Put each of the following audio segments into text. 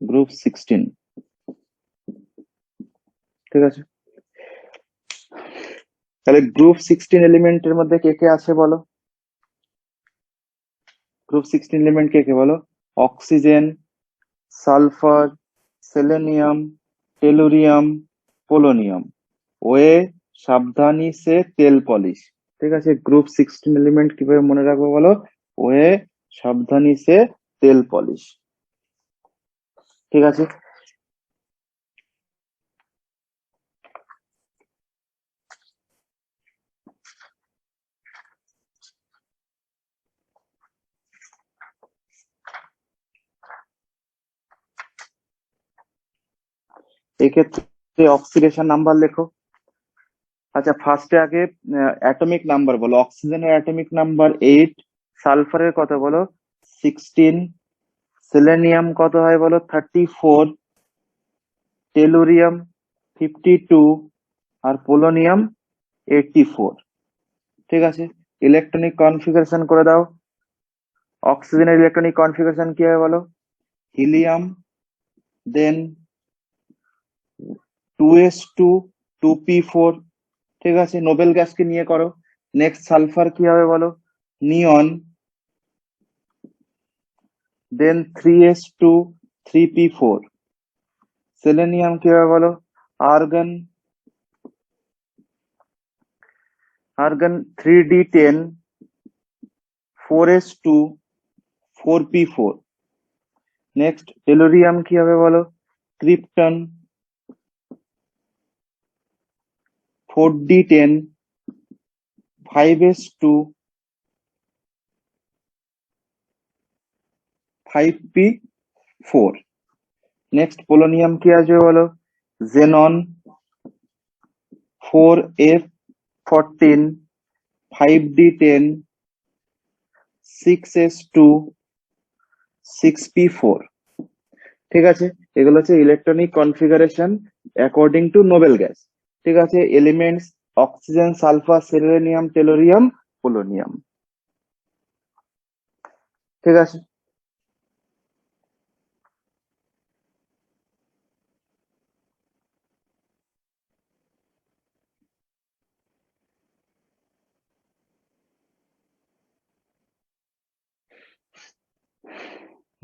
Group 16। ঠিক আছে, তাহলে গ্রুপ 16 এলিমেন্টের মধ্যে কে কে আছে বলো? গ্রুপ 16 এলিমেন্ট কে কে বলো? Oxygen, sulphur, selenium, tellurium, polonium. ওয়ে সাবধানী সে তেল পলিশ। ঠিক আছে, গ্রুপ 16 এলিমেন্ট কিভাবে মনে রাখবো বলো? ওয়ে সাবধানী সে তেল পলিশ। ঠিক আছে, এক্ষেত্রে অক্সিডেশন নাম্বার লেখো। আচ্ছা, ফার্স্টে আগে অ্যাটমিক নাম্বার বলো। অক্সিজেনের অ্যাটমিক নাম্বার 8, সালফারের কত বলো? 16, সেলেনিয়াম কত হয় বলো? 34, টেলুরিয়াম 52, আর পোলোনিয়াম 84। ঠিক আছে, ইলেকট্রনিক কনফিগারেশন করে দাও। অক্সিজেনের ইলেকট্রনিক কনফিগারেশন কি হবে বলো? হিলিয়াম, দেন 2s2 2p4। ঠিক আছে, নোবেল গ্যাসকে নিয়ে করো। নেক্সট সালফার কি হবে বলো? নিয়ন, দেন 3s2 3p4। সেলেনিয়াম কি হবে বলো? Argon, argon 3d10 4s2 4p4। Next tellurium কি হবে বলো? Krypton 4d10 5s2 5p4। Next polonium কি আসবে বলো? Xenon 4f14 5d10 6s2 6p4। ঠিক আছে, এগুলো হচ্ছে electronic configuration according to Nobel gas. ঠিক আছে, elements oxygen, sulphur, selenium, tellurium, polonium. ঠিক আছে,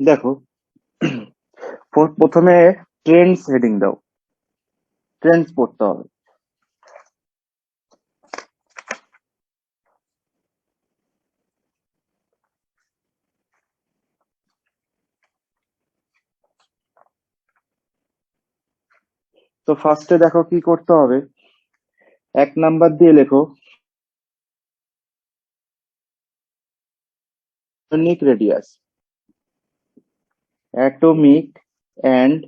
দেখো প্রথমে ট্রেন্ডস হেডিং দাও, ট্রেন্ডস পড়তে হবে। তো ফার্স্টে দেখো কি করতে হবে, 1 নাম্বার দিয়ে লেখো ionic radius. Atomic and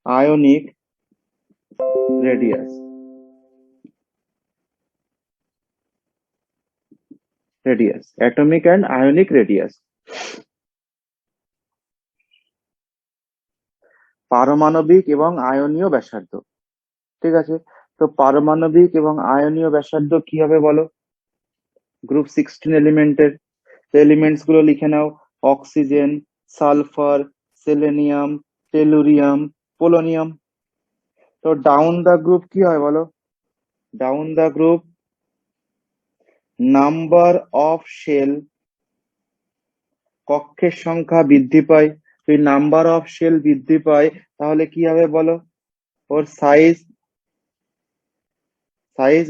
ionic radius, atomic and ionic radius. পারমাণবিক এবং আয়নীয় ব্যাসার্ধ। ঠিক আছে, তো পারমাণবিক এবং আয়নীয় ব্যাসার্ধ কি হবে বলো? গ্রুপ 16 এলিমেন্টের এলিমেন্টস গুলো লিখে নাও। Oxygen, sulphur, selenium, tellurium, polonium. তো ডাউন দা গ্রুপ কি হয় বলো? Down the group number of shell, কক্ষের সংখ্যা বৃদ্ধি পায়। যদি নাম্বার অফ শেল বৃদ্ধি পায় তাহলে কি হবে বলো? ওর সাইজ,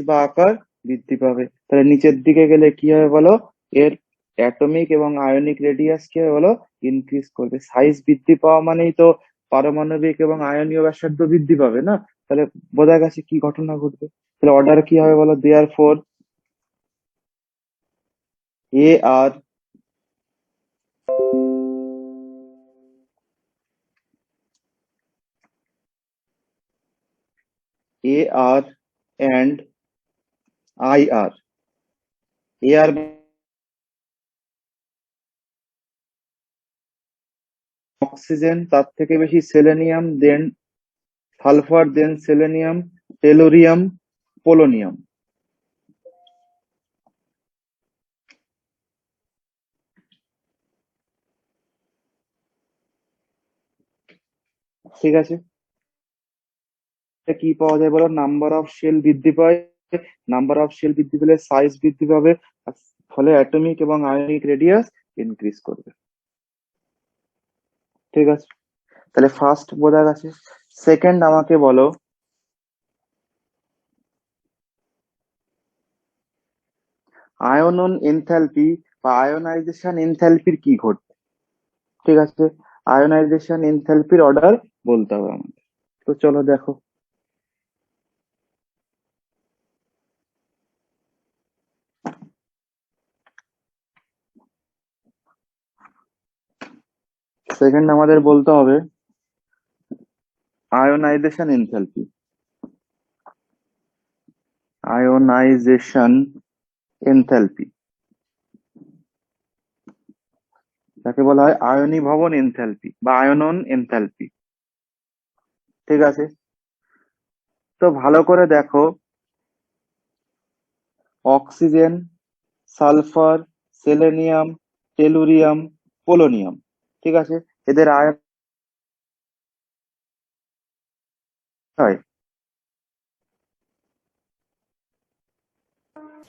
বা আকার বৃদ্ধি পাবে। তাহলে নিচের দিকে গেলে কি হবে বলো? এর অ্যাটমিক এবং আয়নিক রেডিয়াস কি হবে বলো? ইনক্রিজ করবে। সাইজ বৃদ্ধি পাওয়া মানেই তো পারমাণবিক এবং আয়নীয় ব্যাসার্ধ বৃদ্ধি পাবে না? তাহলে বোঝা গেছে কি ঘটনা ঘটবে। তাহলে অর্ডার কি হবে বলো? Therefore A R and IR। AR oxygen, তার থেকে বেশি selenium, then sulphur, then selenium, tellurium, polonium. ঠিক আছে, কি পাওয়া যায় বলো? নাম্বার অফ শেল বৃদ্ধি পায়, নাম্বার অফ শেল বৃদ্ধি পেলে সাইজ বৃদ্ধি পাবে, আর ফলে অ্যাটমিক এবং আয়নিক রেডিয়াস ইনক্রিজ করবে। ঠিক আছে, তাহলে ফার্স্ট বোঝা গেছে। সেকেন্ড আমাকে বলো, আয়নন এনথ্যালপি বা আয়নাইজেশন এনথ্যালপির কি ঘটবে? ঠিক আছে, আয়নাইজেশন এনথ্যালপির অর্ডার বলতে হবে আমাদের। তো চলো দেখো, সেকেন্ড আমাদের বলতে হবে আয়নাইজেশন এনথ্যালপি। আয়নাইজেশন এনথ্যালপি যাকে বলা হয় আয়নীভবন এনথ্যালপি বা আয়নন এনথ্যালপি। ঠিক আছে, তো ভালো করে দেখো, oxygen, sulphur, selenium, tellurium, polonium, ঠিক আছে, এদের আয়ন হয়।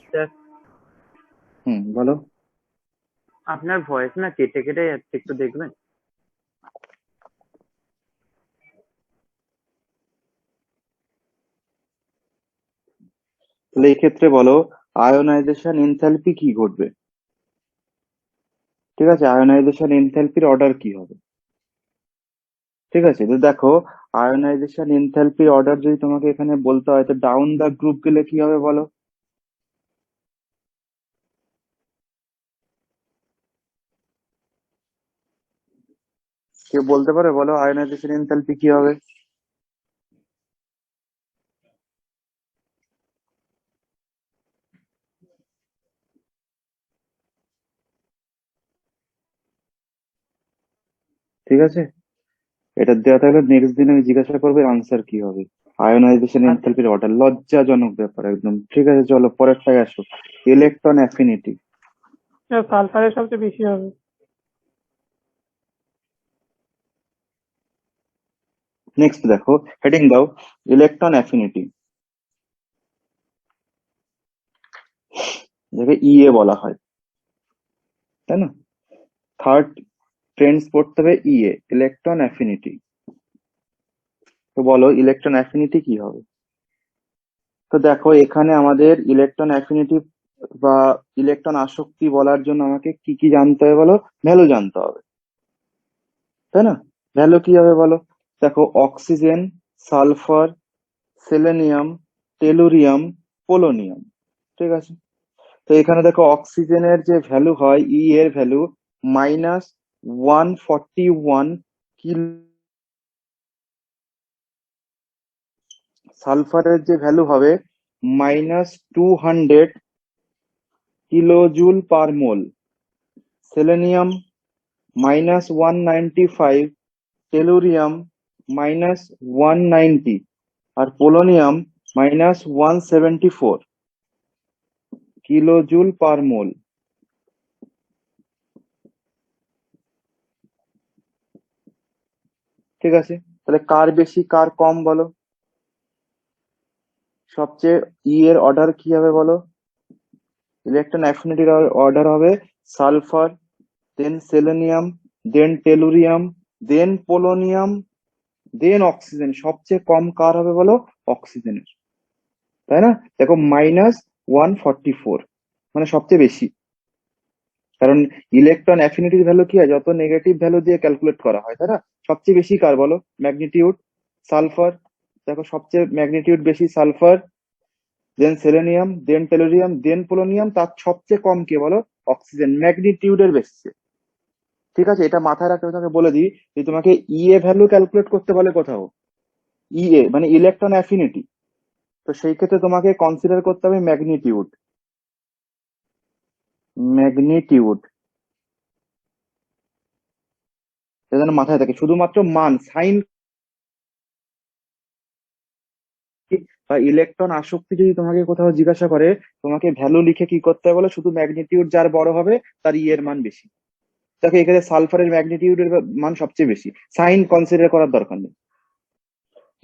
স্যার, বলো। আপনার ভয়েস না কেটে কেটে যাচ্ছে, একটু দেখবেন। তাহলে এই ক্ষেত্রে বলো, আয়নাইজেশন এনথ্যালপি কি ঘটবে? ঠিক আছে, আয়নাইজেশন এনথ্যালপির অর্ডার কি হবে? ঠিক আছে, তো দেখো, আয়নাইজেশন এনথ্যালপির অর্ডার যদি তোমাকে এখানে বলতে হয়, তো ডাউন দা গ্রুপ গেলে কি হবে বলো? কেউ বলতে পারে? বলো, আয়নাইজেশন এনথ্যালপি কি হবে? ঠিক আছে, এটা দেওয়া থাকলে নেক্সট দিন আমি জিজ্ঞাসা করবো আনসার কি হবে। আয়নাইজেশন আচ্ছা। এনথ্যালপির অর্ডার, লজ্জাজনক ব্যাপার একদম। ঠিক আছে, চলো পরেরটায় আসো, ইলেকট্রন অ্যাফিনিটি। স্যার সালফারের সবচেয়ে বেশি হবে। নেক্সট দেখো, হেডিং দাও, ইলেকট্রন অ্যাফিনিটি, যাকে ইএ বলা হয়, তাই না? থার্ড ট্রেন্ডস পড়তে হবে ইএ, ইলেকট্রন অ্যাফিনিটি। তো বলো, ইলেকট্রন অ্যাফিনিটি কি হবে? তো দেখো, এখানে আমাদের ইলেকট্রন অ্যাফিনিটি বা ইলেকট্রন আসক্তি বলার জন্য আমাকে কি কি জানতে হবে বলো? ভ্যালু জানতে হবে, তাই না? ভ্যালু কি হবে বলো? দেখো, oxygen, sulphur, selenium, tellurium, polonium, ঠিক আছে। তো এখানে দেখো, অক্সিজেনের যে ভ্যালু হয়, এর ভ্যালু -141 কিলো, সালফারের যে ভ্যালু হবে -200 কিলোজুল পার মোল, সেলেনিয়াম -195, টেলুরিয়াম -190, আর পোলোনিয়াম -174 কিলোজুল পার মোল। ঠিক আছে, তাহলে কার বেশি কার কম বলো? সবচেয়ে এর অর্ডার কি হবে বলো? ইলেকট্রন অ্যাফিনিটির অর্ডার হবে সালফার, দেন সেলেনিয়াম, দেন টেলুরিয়াম, দেন পোলোনিয়াম, দেন অক্সিজেন। সবচেয়ে কম কার হবে বলো? অক্সিজেনের, তাই না? দেখো, -144, মানে সবচেয়ে বেশি। কারণ ইলেকট্রন অ্যাফিনিটির ভ্যালু কি হয়, যত নেগেটিভ ভ্যালু দিয়ে ক্যালকুলেট করা হয়, তাই না? সবচেয়ে বেশি কার বলো? Magnitude, sulphur. দেখো, সবচেয়ে ম্যাগনিটিউড বেশি সালফার, দেন সেলেনিয়াম, দেন টেলোরিয়াম, দেন পোলোনিয়াম, তার সবচেয়ে কম কে বলো? অক্সিজেন, ম্যাগনিটিউডের বেসিসে। ঠিক আছে, এটা মাথায় রাখতে তোমাকে বলে দিই, যে তোমাকে ইএ ভ্যালু ক্যালকুলেট করতে বলে কোথাও, ইএ মানে ইলেকট্রন অ্যাফিনিটি, তো সেই ক্ষেত্রে তোমাকে কনসিডার করতে হবে ম্যাগনিটিউড। ম্যাগনিটিউড যেন মাথায় থাকে, শুধুমাত্র মান, সাইন বা ইলেকট্রন আসক্তি যদি তোমাকে কোথাও জিজ্ঞাসা করে, তোমাকে ভ্যালু লিখে কি করতে হবে বলো? শুধু ম্যাগনিটিউড যার বড় হবে তার ই এর মান বেশি। দেখো, এখানে সালফারের ম্যাগনিটিউডের মান সবচেয়ে বেশি, সাইন কনসিডার করার দরকার নেই।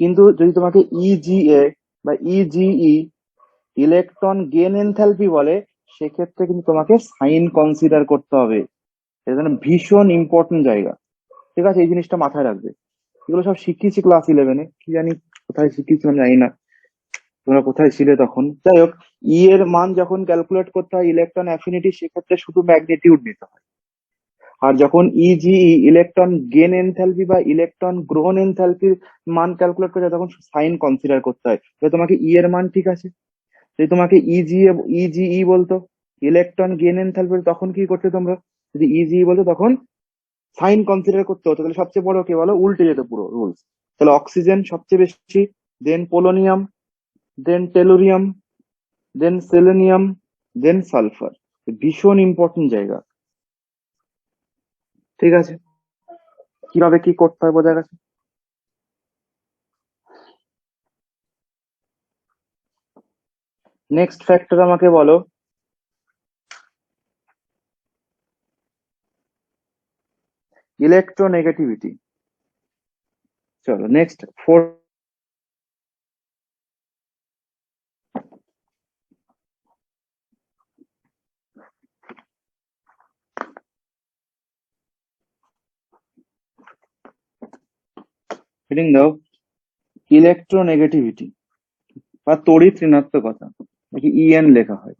কিন্তু যদি তোমাকে ইজিএ বা ইজিই ইলেকট্রন গেন এনথালপি বলে, সেক্ষেত্রে কিন্তু তোমাকে সাইন কনসিডার করতে হবে। এটা যেন ভীষণ ইম্পর্টেন্ট জায়গা, ঠিক আছে? এই জিনিসটা মাথায় রাখবে। এগুলো সব শিখিয়েছি ক্লাস 11-এ, কি জানি কোথায় শিখিয়েছিলাম জানি না, তোমরা কোথায় ছিলে তখন। যাই হোক, ই এর মান যখন ক্যালকুলেট করতে হয় ইলেকট্রন অ্যাফিনিটি, সেক্ষেত্রে শুধু ম্যাগনিটিউড নিতে হয়। আর যখন ইজিই ইলেকট্রন গেন এনথালপি বা ইলেকট্রন গ্রহণ এনথালপির মান ক্যালকুলেট করতে হয়, তখন সাইন কনসিডার করতে হয়। তো তোমাকে ই এর মান ঠিক আছে, যদি তোমাকে ইজিই বলতো ইলেকট্রন গেন এনথালপি, তখন কি করতে তোমরা? যদি ইজিই বলতো তখন সাইন কনসিডার করতে হতো। তাহলে সবচেয়ে বড় কে বলো? উল্টে যেত পুরো রুলস। তাহলে অক্সিজেন সবচেয়ে বেশি, দেন পোলোনিয়াম, দেন টেলুরিয়াম, দেন সেলেনিয়াম, দেন সালফার। ভীষণ ইম্পর্টেন্ট জায়গা, ঠিক আছে? কিভাবে কি করতে হয় বোঝা গেছে? নেক্সট ফ্যাক্টর আমাকে বলো, ইলেকট্রোনেগেটিভিটি। চলো নেক্সট 4। হেডিং দাও ইলেকট্রোনেগেটিভিটি বা তড়িৎ ঋণাত্মকতা, নাকি ইএন লেখা হয়।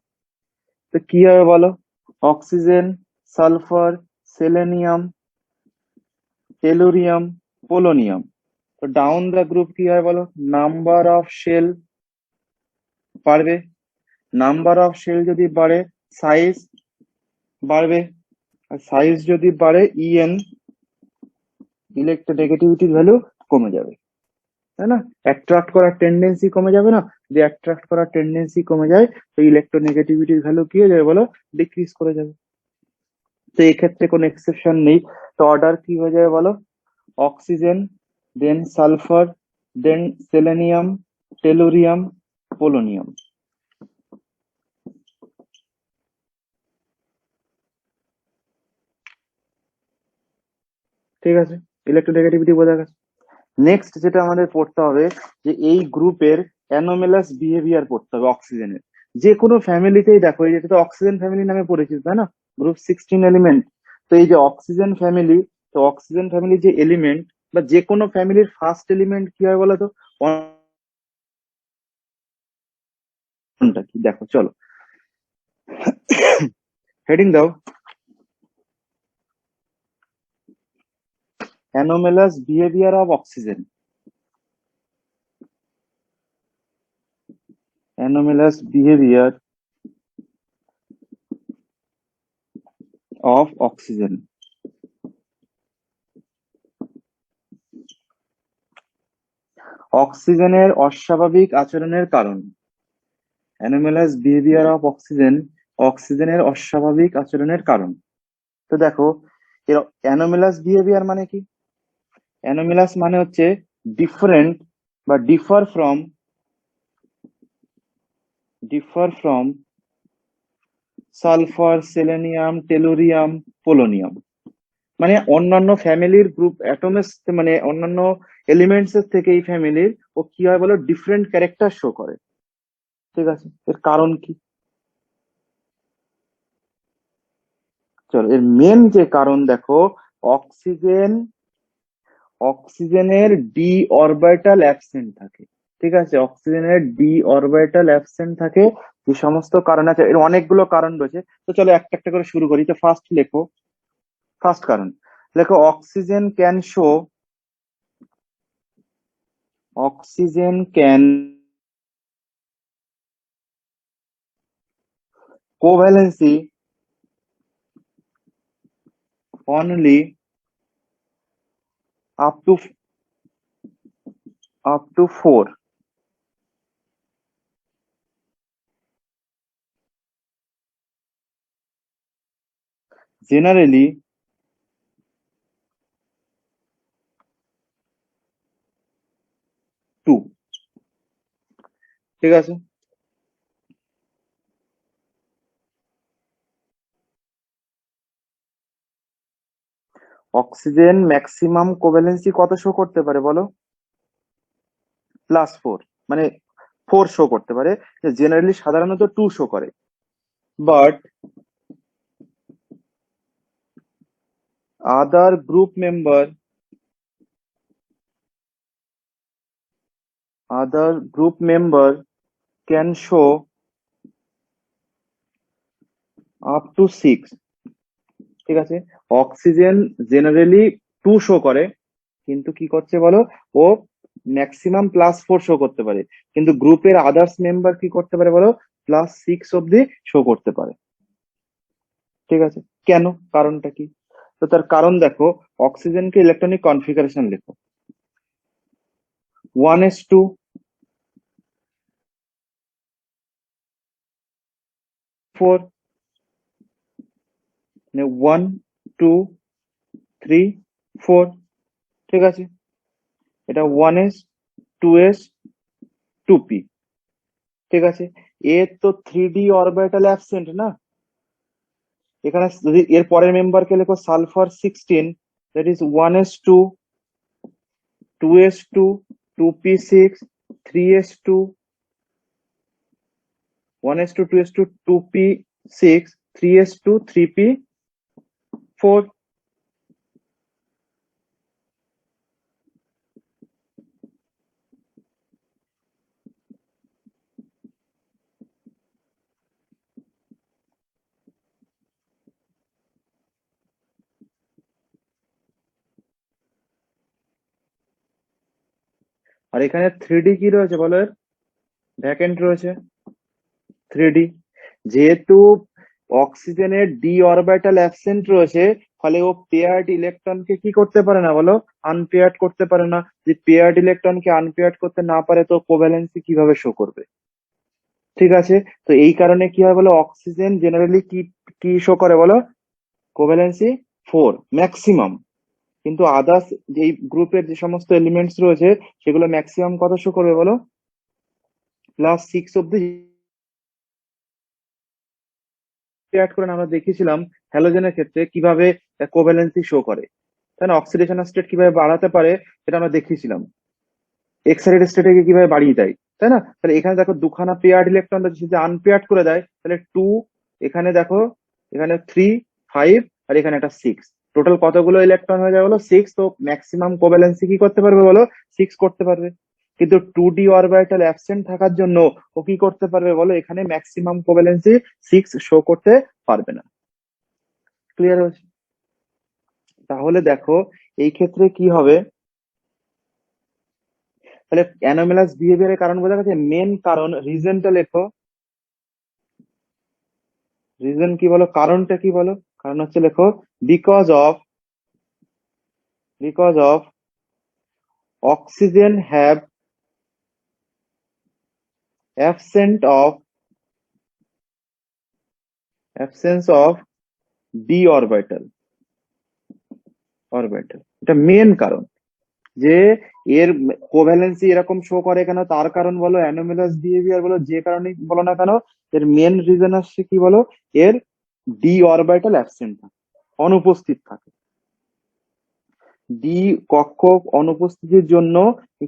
তো কি হবে বলো? Oxygen, sulphur, selenium, tellurium, polonium. তো ডাউন দ্য গ্রুপ কি হয় বলো? নাম্বার অফ শেল বাড়বে, নাম্বার অফ শেল যদি বাড়ে সাইজ বাড়বে, আর সাইজ যদি বাড়ে ইএন ইলেকট্রোনেগেটিভিটির ভ্যালু কমে যাবে, তাই না? অ্যাট্রাক্ট করার টেন্ডেন্সি কমে যাবে না? যদি অ্যাট্রাক্ট করার টেন্ডেন্সি কমে যায়, তো ইলেকট্রোনেগেটিভিটির ভ্যালু কি হয়ে যাবে বলো? ডিক্রিজ করে যাবে। তো এই ক্ষেত্রে কোনো এক্সেপশন নেই। তো অর্ডার কি হয়ে যাবে বলো? অক্সিজেন, দেন sulphur, then selenium, tellurium, polonium. ঠিক আছে, ইলেকট্রোনেগেটিভিটি বোঝা গেছে। নেক্সট যেটা আমাদের পড়তে হবে, যে এই গ্রুপের অ্যানোমেলাস বিহেভিয়ার পড়তে হবে অক্সিজেনের। যে কোনো ফ্যামিলিতেই দেখো, এই যেটা তো অক্সিজেন ফ্যামিলি নামে পরিচিত, তাই না? Group 16 element. তো এই যে অক্সিজেন ফ্যামিলি, তো অক্সিজেন ফ্যামিলি যে এলিমেন্ট বা যে কোনো ফ্যামিলির ফার্স্ট এলিমেন্ট কি হয় বলো তো? কোনটা কি দেখো, চলো হেডিং দাও anomalous behaviour of oxygen. Anomalous behaviour of oxygen. অক্সিজেনের অস্বাভাবিক আচরণের কারণ। অ্যানোমেলাস বিহেভিয়ার অফ অক্সিজেন, অক্সিজেনের অস্বাভাবিক আচরণের কারণ। তো দেখো, এর অ্যানোমেলাস বিহেভিয়ার মানে কি? অ্যানোমেলাস মানে হচ্ছে ডিফারেন্ট বা differ from sulphur, selenium, tellurium, polonium. মানে অন্যান্য ফ্যামিলির গ্রুপ অ্যাটমস, মানে অন্যান্য এলিমেন্টস এর থেকে এই ফ্যামিলির ও কি হয় বলো? ডিফারেন্ট ক্যারেক্টার শো করে, ঠিক আছে? এর কারণ কি? চলো, এর মেন যে কারণ দেখো, অক্সিজেন অক্সিজেনের ডি অরবিটাল অ্যাবসেন্ট থাকে, ঠিক আছে? অক্সিজেনের ডি অরবিটাল অ্যাবসেন্ট থাকে। যে সমস্ত কারণ আছে, এর অনেকগুলো কারণ রয়েছে। তো চলো একটা একটা করে শুরু করি। তো ফার্স্ট লেখো, ফার্স্ট কারণ লেখো, oxygen can covalency only up to up to 4, generally 2, ঠিক আছে? অক্সিজেন ম্যাক্সিমাম কোভ্যালেন্সি কত শো করতে পারে বলো? +4 মানে 4 শো করতে পারে, জেনারেলি সাধারণত 2 শো করে। But other group member can show up to 6। ঠিক আছে, অক্সিজেন জেনারেলি 2 শো করে, কিন্তু কি করছে বলো, ও ম্যাক্সিমাম +4 শো করতে পারে, কিন্তু গ্রুপের আদার্স মেম্বার কি করতে পারে বলো, +6 অব্দি শো করতে পারে। ঠিক আছে, কেন, কারণটা কি? তো তার কারণ দেখো, অক্সিজেনকে ইলেকট্রনিক কনফিগারেশন লেখো 1s2, 4, 1 2 3 4। ঠিক আছে, এটা 1s 2s 2p। ঠিক আছে, এর তো 3d অরবিটাল অ্যাবসেন্ট না, এখানে যদি এর পরের মেম্বারকে লেখো sulphur 16, that is 1s2 2s2 2p6 3s2 1s2 2s2 2p6 3s2 3p4। আর এখানে 3d কি রয়েছে বলো, এর ভ্যাকেন্ট রয়েছে 3d। যেহেতু অক্সিজেনের ডি অরবিটাল অ্যাবসেন্ট রয়েছে, ফলে ও পেয়ার্ড ইলেকট্রনকে কি করতে পারে না বলো, আনপেয়ার্ড করতে পারে না। যদি পেয়ার্ড ইলেকট্রনকে আনপেয়ার্ড করতে না পারে, তো কোভ্যালেন্সি কিভাবে শো করবে? ঠিক আছে, তো এই কারণে কি হয় বলো, অক্সিজেন জেনারেলি কি কি শো করে বলো, কোভ্যালেন্সি 4 ম্যাক্সিমাম, কিন্তু আদার্স যেই গ্রুপের যে সমস্ত এলিমেন্টস রয়েছে, সেগুলো ম্যাক্সিমাম কত শো করবে বলো, +6 অব্দি। অ্যাড করে আমরা দেখিয়েছিলাম হ্যালোজেনের ক্ষেত্রে কিভাবে কোভ্যালেন্সি শো করে, তাই না? অক্সিডেশন স্টেট কিভাবে বাড়াতে পারে সেটা আমরা দেখিয়েছিলাম, এক্সাইটেড স্টেটে কিভাবে বাড়িয়ে দেয়, তাই না? তাহলে এখানে দেখো দুখানা পেয়ার্ড ইলেকট্রন যদি আনপেয়ার্ড করে দেয়, তাহলে 2, এখানে দেখো, এখানে 3 5, আর এখানে একটা 6, টোটাল কতগুলো ইলেকট্রন হয়ে যায় বলো, 6। তো ম্যাক্সিমাম কোভ্যালেন্সি কি করতে পারবে বলো, 6 করতে পারবে। কিন্তু 2d অরবিটাল অ্যাবসেন্ট থাকার জন্য ও কি করতে পারবে বলো, এখানে ম্যাক্সিমাম কোভ্যালেন্সি 6 শো করতে পারবে না। ক্লিয়ার হয়েছে? তাহলে দেখো এই ক্ষেত্রে কি হবে, তাহলে অ্যানোমালাস বিহেভিয়ারের কারণ বোঝা গেছে। মেন কারণ, রিজনটা লেখো, রিজন কি বলো, কারণটা কি বলো? কারণ হচ্ছে লেখো, because of oxygen have absence of D orbital. এটা মেন কারণ, যে এর কোভ্যালেন্সি এরকম শো করে কেন, তার কারণ বলো, অ্যানোমালাস বিহেভিয়ার বলো, যে কারণে বলো না কেন, এর মেন রিজন হচ্ছে কি বলো, এর ডি অরবিটাল অ্যাবসেন্ট থাকে, অনুপস্থিত থাকে। ডি কক্ষক অনুপস্থিতির জন্য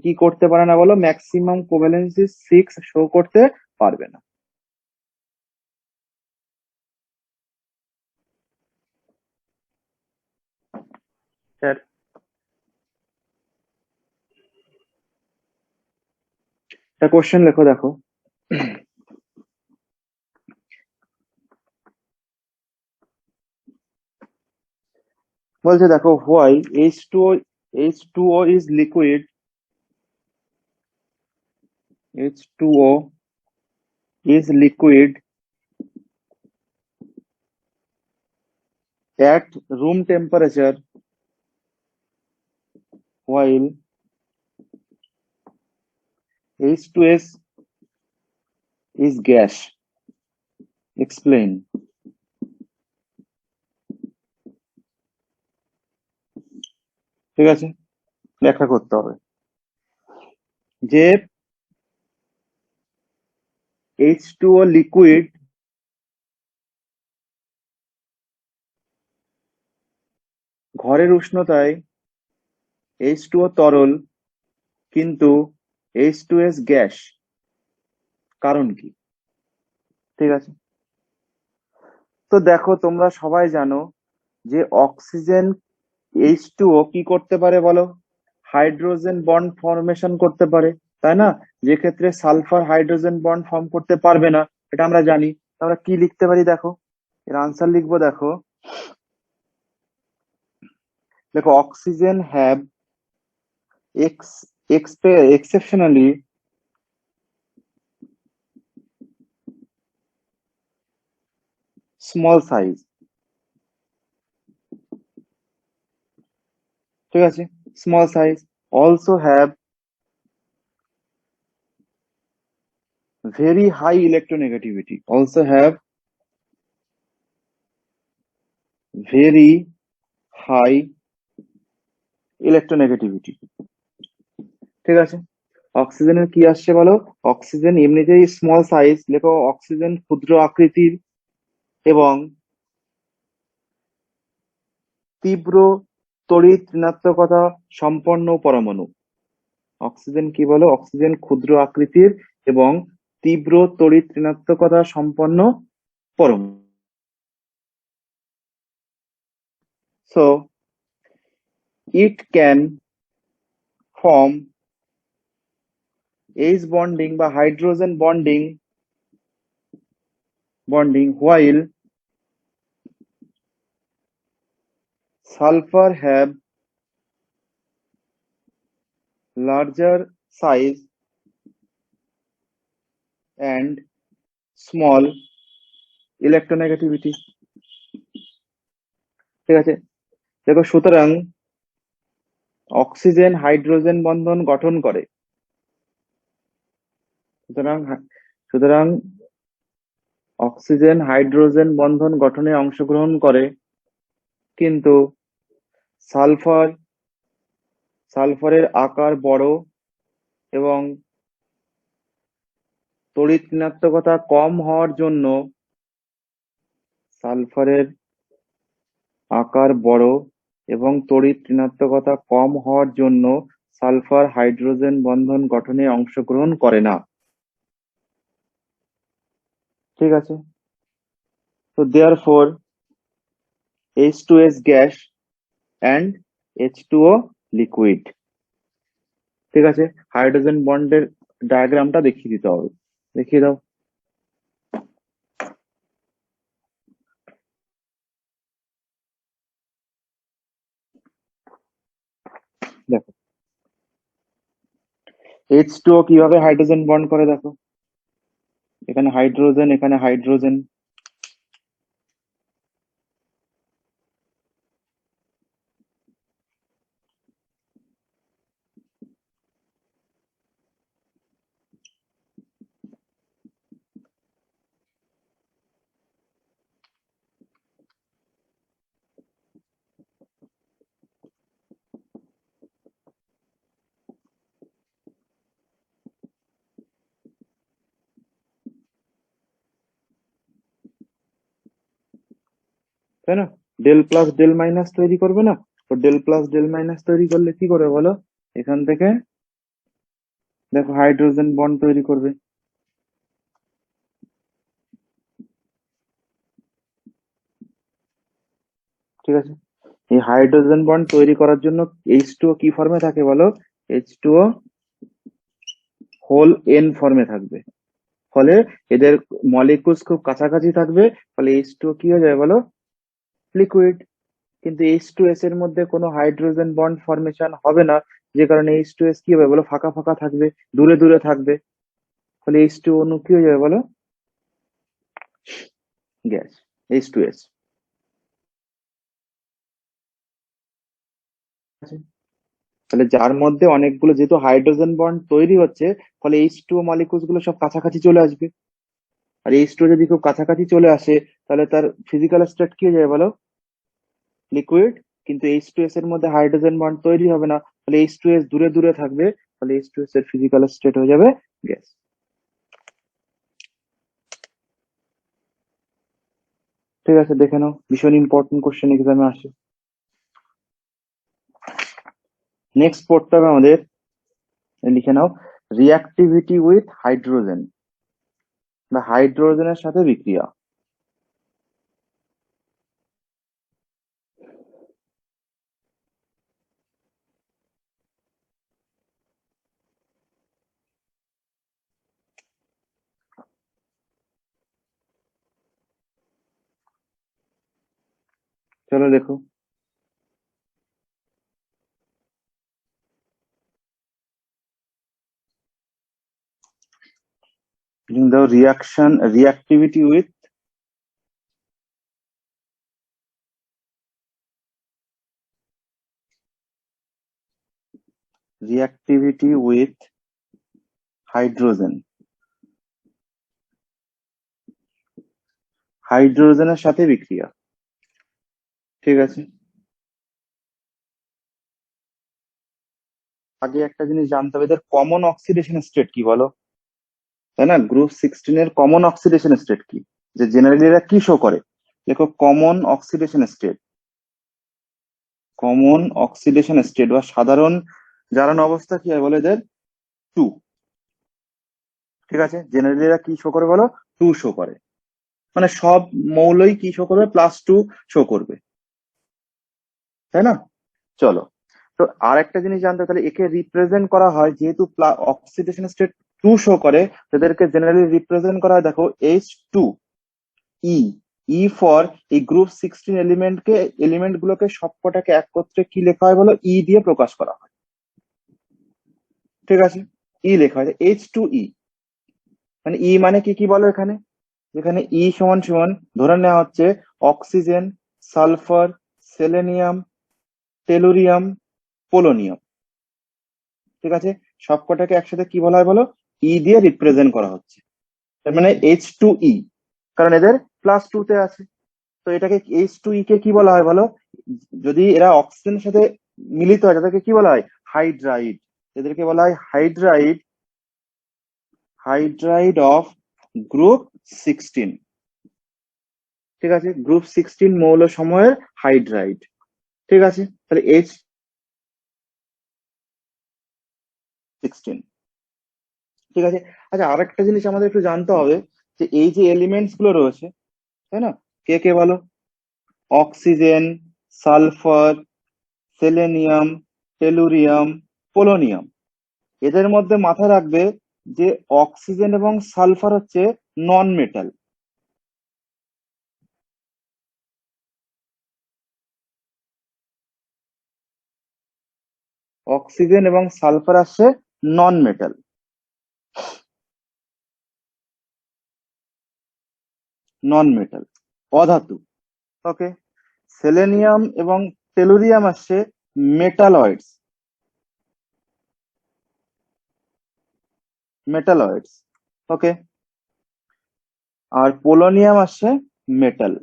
কি করতে পারে না বলো, ম্যাক্সিমাম কোভ্যালেন্সি 6 শো করতে পারবে না। স্যার একটা কোশ্চেন লেখো, দেখো বলছে, দেখো why H2O is liquid, H2O is liquid at room temperature while H2S is gas. Explain. ঠিক আছে, ব্যাখ্যা করতে হবে যে H2O লিকুইড ঘরের উষ্ণতায় H2O তরল, কিন্তু H2S গ্যাস, কারণ কি? ঠিক আছে, তো দেখো তোমরা সবাই জানো যে অক্সিজেন H2O কি করতে পারে বলো? হাইড্রোজেন বন্ড ফর্মেশন করতে পারে, তাই না? যে ক্ষেত্রে সালফার হাইড্রোজেন বন্ড ফর্ম করতে পারবে না, এটা আমরা জানি। আমরা কি লিখতে পারি দেখো, এর আনসার লিখবো। দেখো দেখো oxygen have exceptionally small size, ঠিক আছে, small size, also have very high electronegativity, also have very high electronegativity, ঠিক আছে। অক্সিজেনের কি আসছে বলো? অক্সিজেন এমনিতেই স্মল সাইজ, লেখো অক্সিজেন ক্ষুদ্র আকৃতির এবং তীব্র তড়িৎ ঋণাত্মকতা সম্পন্ন পরমাণু। অক্সিজেন কি বলো? অক্সিজেন ক্ষুদ্র আকৃতির এবং তীব্র তড়িৎ ঋণাত্মকতা সম্পন্ন পরমাণু। So it can form H bonding বা hydrogen bonding while sulfur have larger size and small electronegativity, ঠিক আছে। দেখো সুতরাং অক্সিজেন হাইড্রোজেন বন্ধন গঠন করে, সুতরাং সুতরাং অক্সিজেন হাইড্রোজেন বন্ধন গঠনে অংশগ্রহণ করে, কিন্তু সালফারের আকার বড় এবং তড়িৎ ঋণাত্মকতা কম হওয়ার জন্য সালফারের আকার বড় এবং তড়িৎ ঋণাত্মকতা কম হওয়ার জন্য সালফার হাইড্রোজেন বন্ধন গঠনে অংশগ্রহণ করে না, ঠিক আছে। তো therefore H2S gas and H2O liquid, ঠিক আছে। হাইড্রোজেন বন্ডের ডায়াগ্রামটা দেখিয়ে দিতে হবে, দেখিয়ে দাও। দেখো H2O কিভাবে হাইড্রোজেন বন্ড করে, দেখো এখানে হাইড্রোজেন, এখানে হাইড্রোজেন, তাই না? ডেল প্লাস ডেল মাইনাস তৈরি করবে না? তো ডেল প্লাস ডেল মাইনাস তৈরি করলে কি করে বলো? এখান থেকে দেখো হাইড্রোজেন বন্ড তৈরি করবে, ঠিক আছে। এই হাইড্রোজেন বন্ড তৈরি করার জন্য H2O কি ফর্মে থাকে বলো? H2O হোল এন ফর্মে থাকবে, ফলে এদের মলিকুলস খুব কাছাকাছি থাকবে, ফলে H2O কি হয়ে যাবে বলো? লিকুইড। কিন্তু H2S এর মধ্যে কোনো হাইড্রোজেন বন্ড ফর্মেশন হবে না, যে কারণে H2S কি হবে বলো? ফাঁকা ফাঁকা থাকবে, দূরে দূরে থাকবে, ফলে H2O অণু কি হয়ে যাবে বলো? Gas, H2S। তাহলে যার মধ্যে অনেকগুলো, যেহেতু হাইড্রোজেন বন্ড তৈরি হচ্ছে, ফলে H2O মলিকুলস গুলো সব কাছাকাছি চলে আসবে। আর H2O যদি খুব কাছাকাছি চলে আসে, তাহলে তার ফিজিক্যাল স্টেট কি হয়ে যাবে বলো? লিকুইড। কিন্তু H2S এর মধ্যে হাইড্রোজেন বন্ড তৈরি হবে না, ফলে H2S দূরে দূরে থাকবে, ফলে H2S এর ফিজিক্যাল স্টেট হয়ে যাবে গ্যাস। ঠিক আছে, দেখে নাও, ভীষণ ইম্পর্টেন্ট কোশ্চেন এক্সামে আসে। নেক্সট পড়তে হবে আমাদের, লিখে নাও, রিঅ্যাক্টিভিটি উইথ হাইড্রোজেন বা হাইড্রোজেনের সাথে বিক্রিয়া। চলো দেখো, the reactivity with হাইড্রোজেন, হাইড্রোজেনের সাথে বিক্রিয়া। ঠিক আছে, আগে একটা জিনিস জানতে হবে, এদের কমন অক্সিডেশন স্টেট কি বলো, তাই না? গ্রুপ 16 এর কমন অক্সিডেশন স্টেট কি, যে জেনারেলি এরা কি শো করে? দেখো, common oxidation state, common oxidation state বা সাধারণ জারণ অবস্থা কি হয় বলে এদের? 2। ঠিক আছে, জেনারেলি এরা কি শো করে বলো? 2 শো করে, মানে সব মৌলই কি শো করবে? +2 শো করবে, তাই না? চলো, তো আর একটা জিনিস জানতে হবে, তাহলে একে রিপ্রেজেন্ট করা হয়, যেহেতু অক্সিডেশন স্টেট 2 শো করে, তাদেরকে জেনারেলি রিপ্রেজেন্ট করা হয়, দেখো H2E। ই ফর এই গ্রুপ 16 এলিমেন্ট গুলোকে সবকটাকে একত্রে কি লেখা হয় বলো? ই দিয়ে প্রকাশ করা হয়। ঠিক আছে, ই লেখা হয় H2E। মানে ই মানে কি কি বলো এখানে? এখানে ই সমান সমান ধরে নেওয়া হচ্ছে oxygen, sulphur, selenium, tellurium, polonium. ঠিক আছে, সবকটাকে একসাথে কি বলা হয় বলো? ই দিয়ে রিপ্রেজেন্ট করা হচ্ছে, তার মানে H2E, কারণ এদের +2 তে আছে। তো এটাকে H2E কে কি বলা হয় বলো? যদি এরা অক্সিজেনের সাথে মিলিত হয় তাদেরকে কি বলা হয়? হাইড্রাইড। এদেরকে বলা হয় হাইড্রাইড, হাইড্রাইড অফ গ্রুপ 16। ঠিক আছে, গ্রুপ 16 মৌল সমূহের হাইড্রাইড। ঠিক আছে, তাহলে H16। ঠিক আছে, আচ্ছা আরেকটা জিনিস আমাদের একটু জানতে হবে, যে এই যে এলিমেন্টস গুলো রয়েছে, তাই না, কে কে বলো? Oxygen, sulphur, selenium, tellurium, polonium. এদের মধ্যে মাথায় রাখবে যে অক্সিজেন এবং সালফার হচ্ছে নন মেটাল। অক্সিজেন এবং সালফার আসছে নন মেটাল, নন মেটাল, অধাতু। ওকে, সেলেনিয়াম এবং টেলুরিয়াম আসছে মেটালয়েডস, মেটালয়েডস। ওকে, আর পোলোনিয়াম আসছে মেটাল,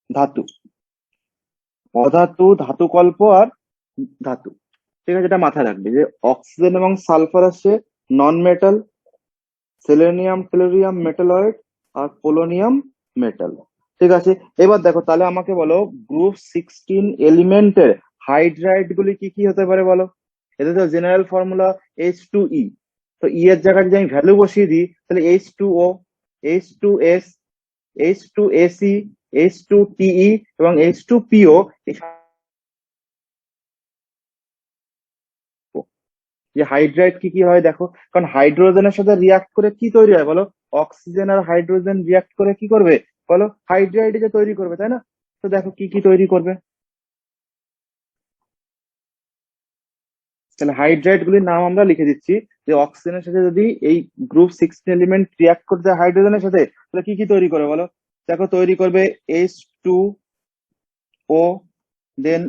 ধাতু, অধাতু, ধাতুকল্প আর ধাতু। ঠিক আছে, এটা মাথায় রাখবে যে অক্সিজেন এবং সালফার আসছে non metal, selenium tellurium metalloid, আর পোলোনিয়াম মেটাল। ঠিক আছে, এবার দেখো, তাহলে আমাকে বলো গ্রুপ 16 এলিমেন্টের হাইড্রাইড গুলি কি কি হতে পারে বলো? এটা তো জেনারেল ফর্মুলা H2E। তো ই এর জায়গায় যদি আমি ভ্যালু বসিয়ে দিই, তাহলে H2O, H2S, H2AC, H2TE এবং H2PO, এই যে হাইড্রাইড কি কি হয় দেখো, কারণ হাইড্রোজেনের সাথে রিয়াক্ট করে কি তৈরি হয় বলো? অক্সিজেন আর হাইড্রোজেন রিয়াক্ট করে কি করবে বলো? হাইড্রাইড যে তৈরি করবে, তাই না? তো দেখো কি কি তৈরি করবে, তাহলে হাইড্রাইড গুলির নাম আমরা লিখে দিচ্ছি, যে অক্সিজেনের সাথে যদি এই গ্রুপ 16 এলিমেন্ট রিয়াক্ট করতে হয় হাইড্রোজেনের সাথে, তাহলে কি কি তৈরি করবে বলো? দেখো, তৈরি করবে H2O, দেন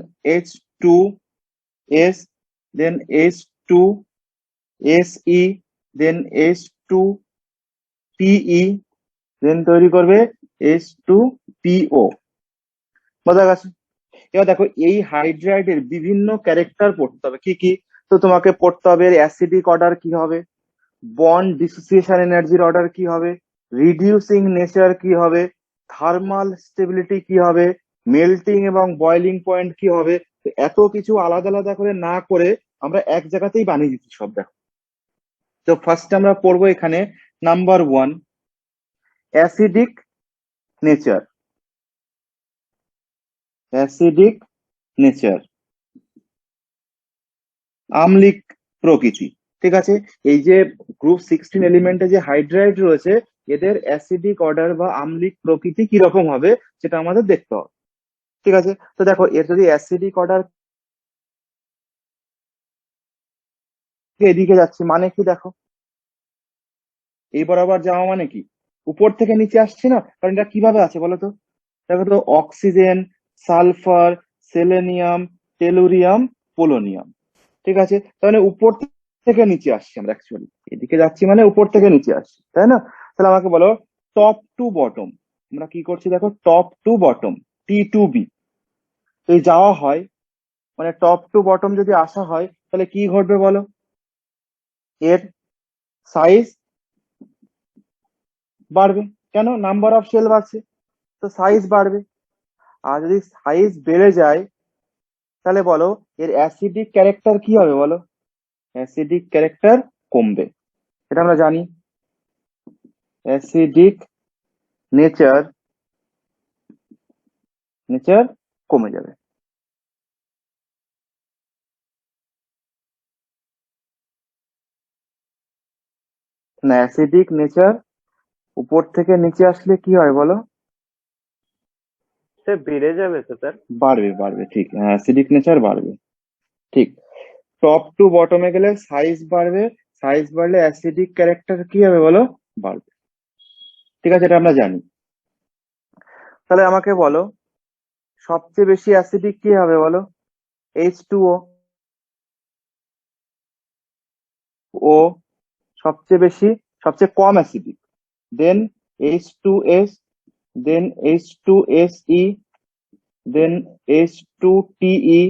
H2S, দেন H2SE, দেন H2PE, দেন তৈরি করবে H2PO। বোঝা গেছে? এবার দেখো, এই হাইড্রাইডের বিভিন্ন ক্যারেক্টার পড়তে হবে, কি কি? তো তোমাকে পড়তে হবে এর অ্যাসিডিক অর্ডার কি হবে, বন্ড ডিসোসিয়েশন এনার্জির অর্ডার কি হবে, রিডিউসিং নেচার কি হবে, থার্মাল স্টেবিলিটি কি হবে, মেল্টিং এবং বয়লিং পয়েন্ট কি হবে, তো এত কিছু আলাদা আলাদা করে না করে আমরা এক জায়গাতেই বানিয়ে দিচ্ছি সব, দেখো। তো ফার্স্ট আমরা পড়বো এখানে number 1, acidic nature. Acidic nature, আম্লিক প্রকৃতি। ঠিক আছে, এই যে গ্রুপ 16 এলিমেন্টে যে হাইড্রাইড রয়েছে, এদের অ্যাসিডিক অর্ডার বা আম্লিক প্রকৃতি কিরকম হবে সেটা আমাদের দেখতে হবে। ঠিক আছে, তো দেখো এর যদি অ্যাসিডিক অর্ডার এদিকে যাচ্ছে মানে কি, দেখো এই বরাবর যাওয়া মানে কি, উপর থেকে নিচে আসছে না, কারণ এটা কিভাবে আছে বলো তো। দেখো তো, oxygen, sulphur, selenium, tellurium, polonium. ঠিক আছে, তাহলে উপর থেকে নিচে আসছি আমরা, অ্যাকচুয়ালি এদিকে যাচ্ছি মানে উপর থেকে নিচে আসছি, তাই না? তাহলে আমাকে বলো টপ টু বটম, আমরা কি করছি দেখো, টপ টু বটম, T2B। তো এই যাওয়া হয় মানে টপ টু বটম যদি আসা হয়, তাহলে কি ঘটবে বলো, এর সাইজ বাড়বে। কেন? নাম্বার অফ শেল বাড়ছে, তো সাইজ বাড়বে। আর যদি সাইজ বেড়ে যায়, তাহলে বলো এর অ্যাসিডিক ক্যারেক্টার কি হবে বলো, অ্যাসিডিক ক্যারেক্টার কমবে। এটা আমরা জানি, অ্যাসিডিক নেচার নেচার কমে যাবে। না, অ্যাসিডিক নেচার উপর থেকে নিচে আসলে কি হয় বলো, স্যার বেড়ে যাবে তো স্যার। বাড়বে, বাড়বে, ঠিক, অ্যাসিডিক নেচার বাড়বে, ঠিক। টপ টু বটমে গেলে সাইজ বাড়বে, সাইজ বাড়লে অ্যাসিডিক ক্যারেক্টার কি হবে বলো, বাড়বে। ঠিক আছে, এটা আমরা জানি। তাহলে আমাকে বলো সবচেয়ে বেশি অ্যাসিডিক কি হবে বলো, H2O। ও সবচেয়ে বেশি, সবচেয়ে কম অ্যাসিডিক, দেন H2S, দেন H2SE, দেন H2TE,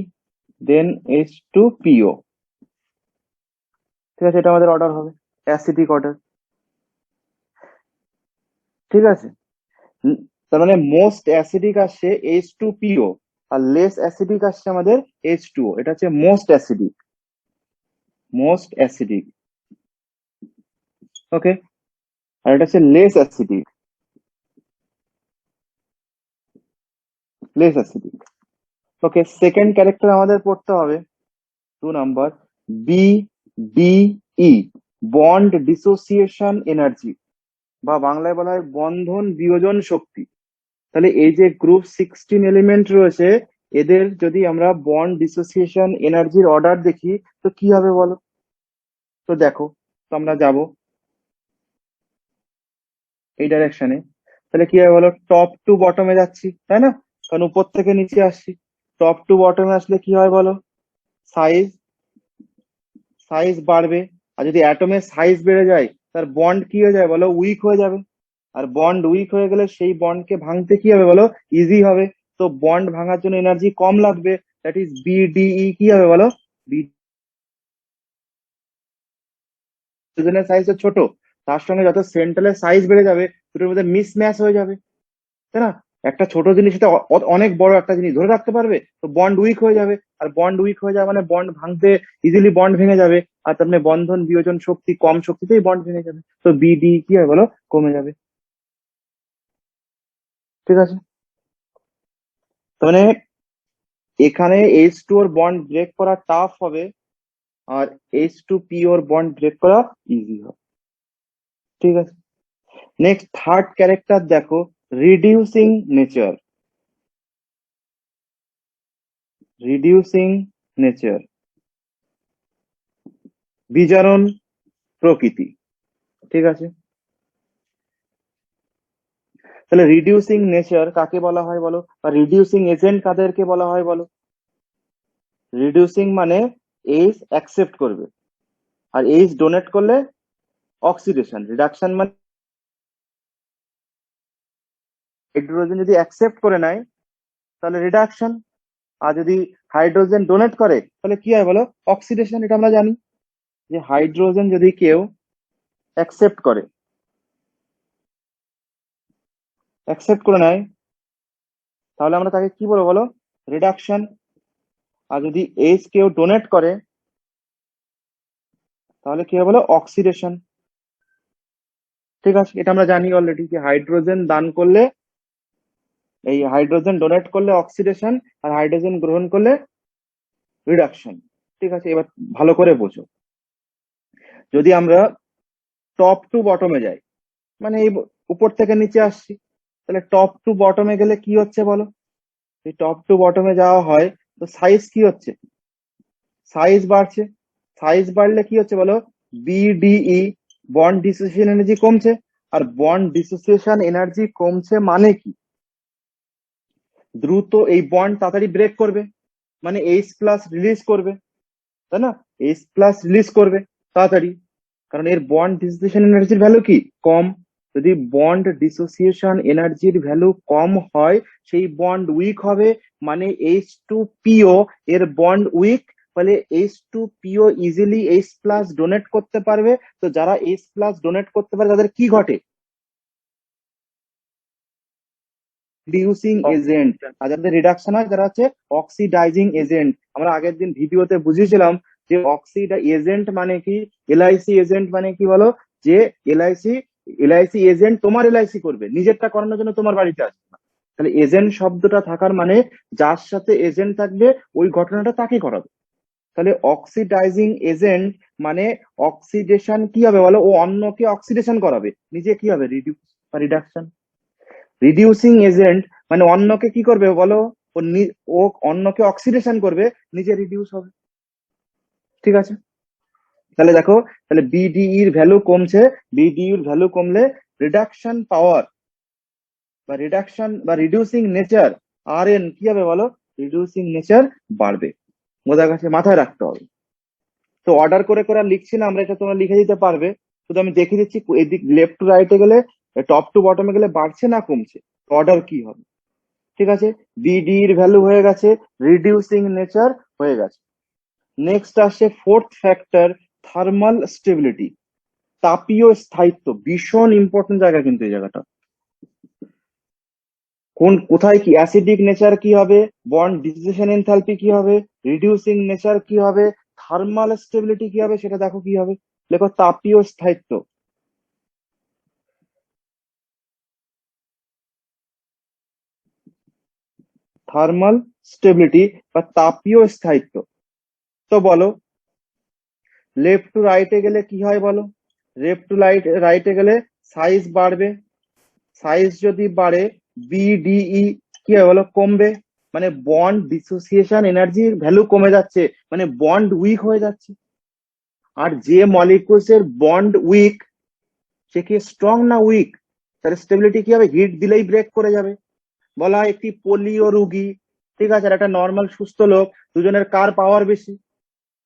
দেন H2PO। ঠিক আছে, এটা আমাদের অর্ডার হবে, অ্যাসিডিক অর্ডার। ঠিক আছে, উম, তার মানে মোস্ট অ্যাসিডিক আসছে H2PO, আর লেস অ্যাসিডিক আসছে আমাদের H2O। এটা হচ্ছে মোস্ট অ্যাসিডিক, মোস্ট অ্যাসিডিক, ওকে। আর এটা হচ্ছে লেস অ্যাসিডিক, লেস অ্যাসিডিক। ওকে, সেকেন্ড ক্যারেক্টার আমাদের পড়তে হবে 2 number, BDE, bond dissociation energy, বা বাংলায় বলা হয় বন্ধন বিয়োজন শক্তি। তাহলে এই যে গ্রুপ 16 এলিমেন্ট রয়েছে, এদের যদি আমরা বন্ড ডিসোসিয়েশন এনার্জির অর্ডার দেখি, তো কি হবে বলো। তো দেখো, তো আমরা যাব এই ডাইরেকশনে, তাহলে কি হবে বলো, টপ টু বটমে যাচ্ছি, তাই না? কারণ উপর থেকে নিচে আসছি। টপ টু বটমে আসলে কি হয় বলো, সাইজ, সাইজ বাড়বে। আর যদি অ্যাটমের সাইজ বেড়ে যায়, তার বন্ড কি হয়ে যায় বলো, উইক হয়ে যাবে। আর বন্ড উইক হয়ে গেলে সেই বন্ডকে ভাঙতে কি হবে বলো, ইজি হবে। তো বন্ড ভাঙার জন্য এনার্জি কম লাগবে, দ্যাট ইজ BDE কি হবে বলো, বি, দুজনের সাইজ তো ছোট, তার সঙ্গে যত সেন্ট্রালের সাইজ বেড়ে যাবে, দুটোর মধ্যে মিসম্যাচ হয়ে যাবে, তাই না? একটা ছোট জিনিস এটা অনেক বড় একটা জিনিস ধরে রাখতে পারবে, তো বন্ড উইক হয়ে যাবে। আর বন্ড উইক হয়ে যাবে মানে বন্ড ভাঙতে ইজিলি বন্ড ভেঙে যাবে। আর তার মানে বন্ধন বিয়োজন শক্তি কম, শক্তিতেই বন্ড ভেঙে যাবে, তো BD কি হয় বলো, কমে যাবে। ঠিক আছে, তো মানে এখানে H2 ওর বন্ড ব্রেক করা টাফ হবে, আর H2P ওর বন্ড ব্রেক করা ইজি হবে। ঠিক আছে, নেক্সট থার্ড ক্যারেক্টার দেখো, রিডিউসিং নেচার। রিডিউসিং নেচার, বিজারণ প্রকৃতি। ঠিক আছে, তাহলে রিডিউসিং নেচার কাকে বলা হয় বলো, বা রিডিউসিং এজেন্ট কাদেরকে বলা হয় বলো। রিডিউসিং মানে এইচ অ্যাকসেপ্ট করবে, আর এইচ ডোনেট করলে অক্সিডেশন। রিডাকশন মানে হাইড্রোজেন যদি অ্যাকসেপ্ট করে নেয় তাহলে রিডাকশন, আর যদি হাইড্রোজেন ডোনেট করে তাহলে কি হয় বলো, অক্সিডেশন। এটা আমরা জানি যে হাইড্রোজেন যদি কেউ অ্যাকসেপ্ট করে, অ্যাকসেপ্ট করে নেয়, তাহলে আমরা তাকে কি বলবো বলো, রিডাকশন। আর যদি এইচ কেউ ডোনেট করে তাহলে কি হবে বলো, অক্সিডেশন। ঠিক আছে, এটা আমরা জানি অলরেডি যে হাইড্রোজেন দান করলে, এই হাইড্রোজেন ডোনেট করলে অক্সিডেশন, আর হাইড্রোজেন গ্রহণ করলে রিডাকশন। ঠিক আছে, এবার ভালো করে বোঝো। যদি আমরা টপ টু বটমে যাই, মানে এই উপর থেকে নিচে আসছি, তাহলে টপ টু বটমে গেলে কি হচ্ছে বলো, এই টপ টু বটমে যাওয়া হয়, তো সাইজ কি হচ্ছে, সাইজ বাড়ছে। সাইজ বাড়লে কি হচ্ছে বলো, বিডিই, বন্ড ডিসোসিয়েশন এনার্জি কমছে। আর বন্ড ডিসোসিয়েশন এনার্জি কমছে মানে কি, দ্রুত এই বন্ড তাড়াতাড়ি ব্রেক করবে, মানে এইচ প্লাস রিলিজ করবে, তাই না? এইচ প্লাস রিলিজ করবে তাড়াতাড়ি, কারণ এর বন্ড ডিসোসিয়েশন এনার্জির ভ্যালু কি, কম। যদি বন্ড ডিসোসিয়েশন এনার্জির ভ্যালু কম হয়, সেই বন্ড উইক হবে, মানে H2PO এর বন্ড উইক, ফলে H2PO easily H plus donate করতে পারবে। তো যারা H প্লাস ডোনেট করতে পারে তাদের কি ঘটে, রিডিউসিং এজেন্ট। আর যাদের রিডাকশন হয় তারা হচ্ছে অক্সিডাইজিং এজেন্ট। আমরা আগের দিন ভিডিওতে বুঝিয়েছিলাম যে অক্সিডা এজেন্ট মানে কি, এলআইসি এজেন্ট মানে কি বলো, যে এলআইসি এলআইসি এজেন্ট তোমার এলআইসি করবে, নিজেরটা করানোর জন্য তোমার বাড়িতে আসবে না। তাহলে এজেন্ট শব্দটা থাকার মানে যার সাথে এজেন্ট থাকবে ওই ঘটনাটা তাকে করাবে। তাহলে অক্সিডাইজিং এজেন্ট মানে অক্সিডেশন কি হবে বলো, ও অন্যকে অক্সিডেশন করাবে, নিজে কি হবে, রিডিউস বা রিডাকশন। রিডিউসিং এজেন্ট মানে অন্যকে কি করবে বলো, ও অন্যকে অক্সিডেশন করবে, নিজে রিডিউস হবে। ঠিক আছে, তাহলে দেখো, তাহলে বিডিইর ভ্যালু কমছে, বিডিইর ভ্যালু কমলে রিডাকশন পাওয়ার বা রিডাকশন বা রিডিউসিং নেচার আর এন কি হবে বলো, রিডিউসিং নেচার বাড়বে। বোঝা গেছে, মাথায় রাখতে হবে। তো অর্ডার করে করে আর লিখছি না আমরা, এটা তোমরা লিখে দিতে পারবে, শুধু আমি দেখিয়ে দিচ্ছি এদিক লেফট টু রাইটে গেলে, টপ টু বটমে গেলে বাড়ছে না কমছে, অর্ডার কি হবে। ঠিক আছে, বিডি এর ভ্যালু হয়ে গেছে, রিডিউসিং নেচার হয়ে গেছে। নেক্সট আসছে ফোর্থ ফ্যাক্টর, থার্মাল স্টেবিলিটি, তাপীয় স্থায়িত্ব। ভীষণ ইম্পর্টেন্ট জায়গা কিন্তু এই জায়গাটা, কোথায় কি অ্যাসিডিক নেচার কি হবে, বন্ড ডিসোসিয়েশন এনথালপি কি হবে, রিডিউসিং নেচার কি হবে, থার্মাল স্টেবিলিটি কি হবে, সেটা দেখো কি হবে, লেখো তাপীয় স্থায়িত্ব। থার্মাল স্টেবিলিটি বা তাপীয় স্থায়িত্ব। তো বলো, লেফট টু রাইটে গেলে কি হয় বলো, লেফট টু রাইটে গেলে সাইজ বাড়বে, সাইজ যদি বাড়ে বিডিই কি হয় বলো, কমবে, মানে বন্ড ডিসোসিয়েশন এনার্জির ভ্যালু কমে যাচ্ছে, মানে বন্ড উইক হয়ে যাচ্ছে। আর যে মলিকুলস এর বন্ড উইক, সে কি স্ট্রং না উইক, তার স্টেবিলিটি কি হবে, হিট দিলেই ব্রেক করে যাবে। বলা হয় একটি পোলিও রোগী, ঠিক আছে, আর একটা নর্মাল সুস্থ লোক, দুজনের কার পাওয়ার বেশি,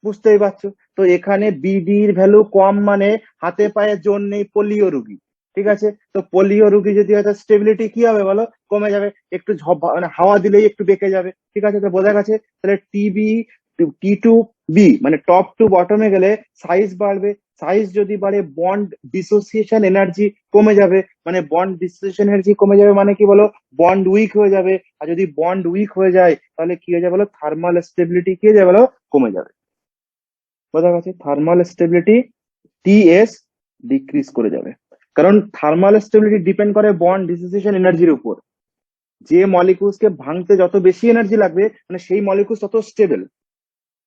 বুঝতেই পারছো। তো এখানে বিডির ভ্যালু কম মানে হাতে পায়ে জোর নেই, পোলিও রোগী। ঠিক আছে, তো পোলিও রোগী যদি হয় তার স্টেবিলিটি কি হবে বলো, কমে যাবে, একটু মানে হাওয়া দিলেই একটু বেঁকে যাবে। ঠিক আছে, তো বোঝা গেছে। তাহলে টিবি, T2B মানে টপ টু বটমে গেলে সাইজ বাড়বে, সাইজ যদি বাড়ে বন্ড ডিসোসিয়েশন এনার্জি কমে যাবে, মানে বন্ড ডিসোসিয়েশন এনার্জি কমে যাবে মানে কি বলো, বন্ড উইক হয়ে যাবে। আর যদি বন্ড উইক হয়ে যায় তাহলে কি হয়ে যাবে বলো, থার্মাল স্টেবিলিটি কি হয়ে যাবে বলো, কমে যাবে। বোঝা গেছে, থার্মাল স্টেবিলিটি টিএস ডিক্রিজ করে যাবে, কারণ থার্মাল স্টেবিলিটি ডিপেন্ড করে বন্ড ডিসোসিয়েশন এনার্জির উপর। যে মলিকুলস কে ভাঙতে যত বেশি এনার্জি লাগবে, মানে সেই মলিকুলস তত স্টেবল,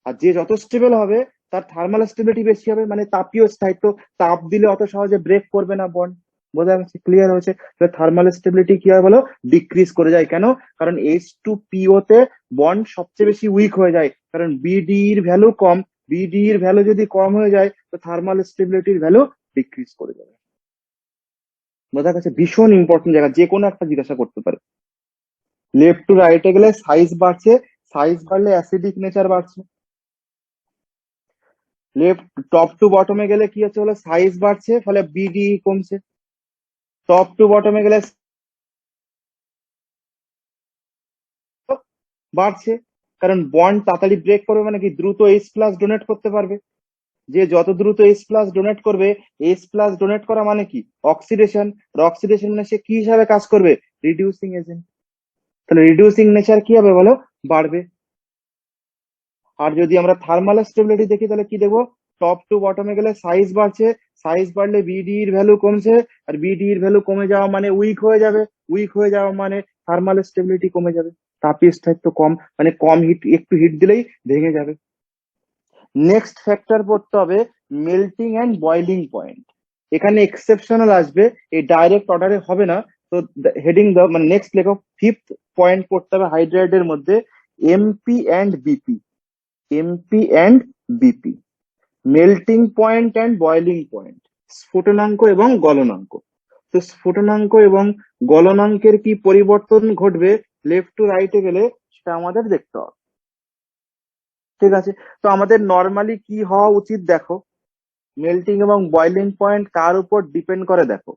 আর যে যত স্টেবল হবে তার থার্মাল স্টেবিলিটি বেশি হবে, মানে তাপীয় স্থায়িত্ব, তাপ দিলে অত সহজে ব্রেক করবে না বন্ড। বোঝা গেছে, ক্লিয়ার হয়েছে। থার্মাল স্টেবিলিটি কি হয় বলো, ডিক্রিজ করে যায়। কেন, কারণ H2PO তে বন্ড সবচেয়ে বেশি উইক হয়ে যায়, কারণ বিডি এর ভ্যালু কম, বিডি এর ভ্যালু যদি কম হয়ে যায় তো থার্মাল স্টেবিলিটির ভ্যালু ডিক্রিজ করে যাবে। বোঝা গেছে, ভীষণ ইম্পর্টেন্ট জায়গা, যে কোনো একটা জিজ্ঞাসা করতে পারে। লেফট টু রাইটে গেলে সাইজ বাড়ছে, সাইজ বাড়লে অ্যাসিডিক নেচার বাড়ছে। লেফট টপ টু বটমে গেলে কি হচ্ছে বলো, সাইজ বাড়ছে ফলে বিডি কমছে। টপ টু বটমে গেলে বাড়ছে, কারণ বন্ড তাড়াতাড়ি ব্রেক করবে, মানে কি দ্রুত H প্লাস ডোনেট করতে পারবে। যে যত দ্রুত H প্লাস ডোনেট করবে, H প্লাস ডোনেট করা মানে কি অক্সিডেশন, আর অক্সিডেশন মানে সে কি হিসাবে কাজ করবে, রিডিউসিং এজেন্ট। তাহলে রিডিউসিং নেচার কি হবে বলো, বাড়বে। আর যদি আমরা থার্মাল স্টেবিলিটি দেখি তাহলে কি দেখবো, টপ টু বটমে গেলে সাইজ বাড়ছে, সাইজ বাড়লে বিডি এর ভ্যালু কমছে, আর বিডি এর ভ্যালু কমে যাওয়া মানে উইক হয়ে যাবে, উইক হয়ে যাওয়া মানে থার্মাল স্টেবিলিটি কমে যাবে, তাপীয় স্থায়িত্ব কম, মানে কম হিট, একটু হিট দিলেই ভেঙে যাবে। নেক্সট ফ্যাক্টর পড়তে হবে মেল্টিং এন্ড বয়লিং পয়েন্ট। এখানে এক্সেপশনাল আসবে, এই ডাইরেক্ট অর্ডারে হবে না। তো হেডিং দাও, মানে নেক্সট লেখো, ফিফথ পয়েন্ট পড়তে হবে হাইড্রাইডের মধ্যে MP and BP, MP and BP, melting point and boiling point, স্ফুটনাঙ্ক এবং গলনাঙ্ক। তো স্ফুটনাঙ্ক এবং গলনাঙ্কের কি পরিবর্তন ঘটবে লেফট টু রাইটে গেলে, সেটা আমাদের দেখতে হবে। ঠিক আছে, তো আমাদের নর্মালি কি হওয়া উচিত দেখো, মেল্টিং এবং বয়লিং পয়েন্ট কার উপর ডিপেন্ড করে দেখো।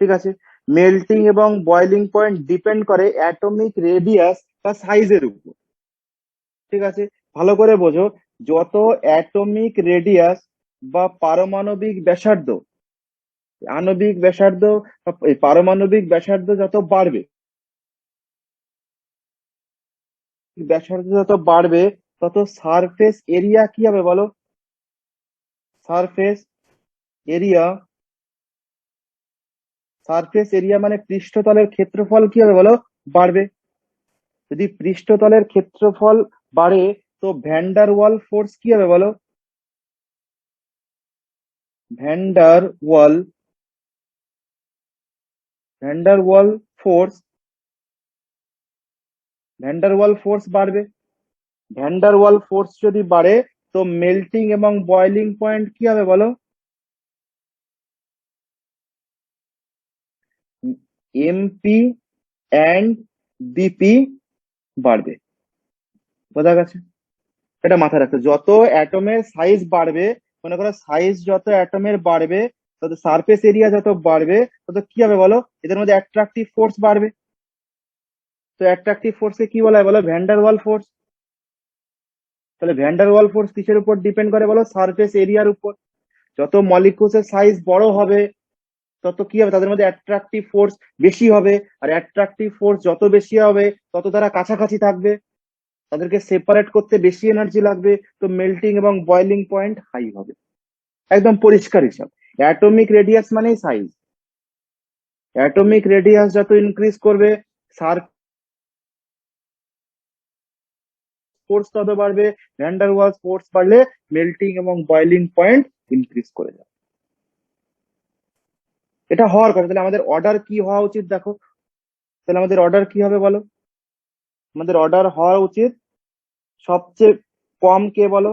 ঠিক আছে, মেল্টিং এবং বয়লিং পয়েন্ট ডিপেন্ড করে অ্যাটমিক রেডিয়াস বা সাইজের উপর। ঠিক আছে, ভালো করে বোঝো, যত অ্যাটমিক রেডিয়াস বা পারমাণবিক ব্যাসার্ধ, আণবিক ব্যাসার্ধ বা এই পারমাণবিক ব্যাসার্ধ যত বাড়বে, ব্যাসার্ধ যত বাড়বে তত সারফেস এরিয়া কি হবে বলো, সারফেস এরিয়া, সারফেস এরিয়া মানে পৃষ্ঠতলের ক্ষেত্রফল কি হবে বলো, বাড়বে। যদি পৃষ্ঠতলের ক্ষেত্রফল বাড়ে তো ভ্যান্ডার ওয়াল ফোর্স কি হবে বলো, ভ্যান্ডার ওয়াল, ভ্যান্ডার ওয়াল ফোর্স, ভ্যান্ডার ওয়াল ফোর্স বাড়বে। ভ্যান্ডার ওয়াল ফোর্স যদি বাড়ে তো মেল্টিং এবং বয়লিং পয়েন্ট কি হবে বলো, এমপি অ্যান্ড বিপি বাড়বে। বোঝা গেছে? এটা মাথায় রাখতে, যত অ্যাটমের সাইজ বাড়বে, মনে করো সাইজ যত অ্যাটমের বাড়বে তত সারফেস এরিয়া যত বাড়বে তত কি হবে বলো, এদের মধ্যে অ্যাট্রাকটিভ ফোর্স বাড়বে। তো অ্যাট্রাকটিভ ফোর্সকে কি বলা হয় বলো, ভ্যান্ডার ওয়াল ফোর্স। তাহলে ভ্যান্ডার ওয়াল ফোর্স কিসের উপর ডিপেন্ড করে বলো, সারফেস এরিয়ার উপর। যত মলিকুলসের সাইজ বড় হবে তত কি হবে, তাদের মধ্যে অ্যাট্রাকটিভ ফোর্স বেশি হবে, আর অ্যাট্রাকটিভ ফোর্স যত বেশি হবে তত তারা কাছাকাছি থাকবে, তাদেরকে সেপারেট করতে বেশি এনার্জি লাগবে, তো মেল্টিং এবং বয়লিং পয়েন্ট হাই হবে। একদম পরিষ্কার হিসাব। অ্যাটমিক রেডিয়াস মানেই সাইজ, অ্যাটমিক রেডিয়াস যত ইনক্রিজ করবে সার ফোর্স তত বাড়বে, ভ্যান্ডার ওয়ালস ফোর্স বাড়লে মেল্টিং এবং বয়লিং পয়েন্ট ইনক্রিজ করে যাবে। এটা হওয়ার কথা। তাহলে আমাদের অর্ডার কি হওয়া উচিত দেখো, তাহলে আমাদের অর্ডার কি হবে বলো, আমাদের অর্ডার হওয়া উচিত সবচেয়ে কম কে বলো,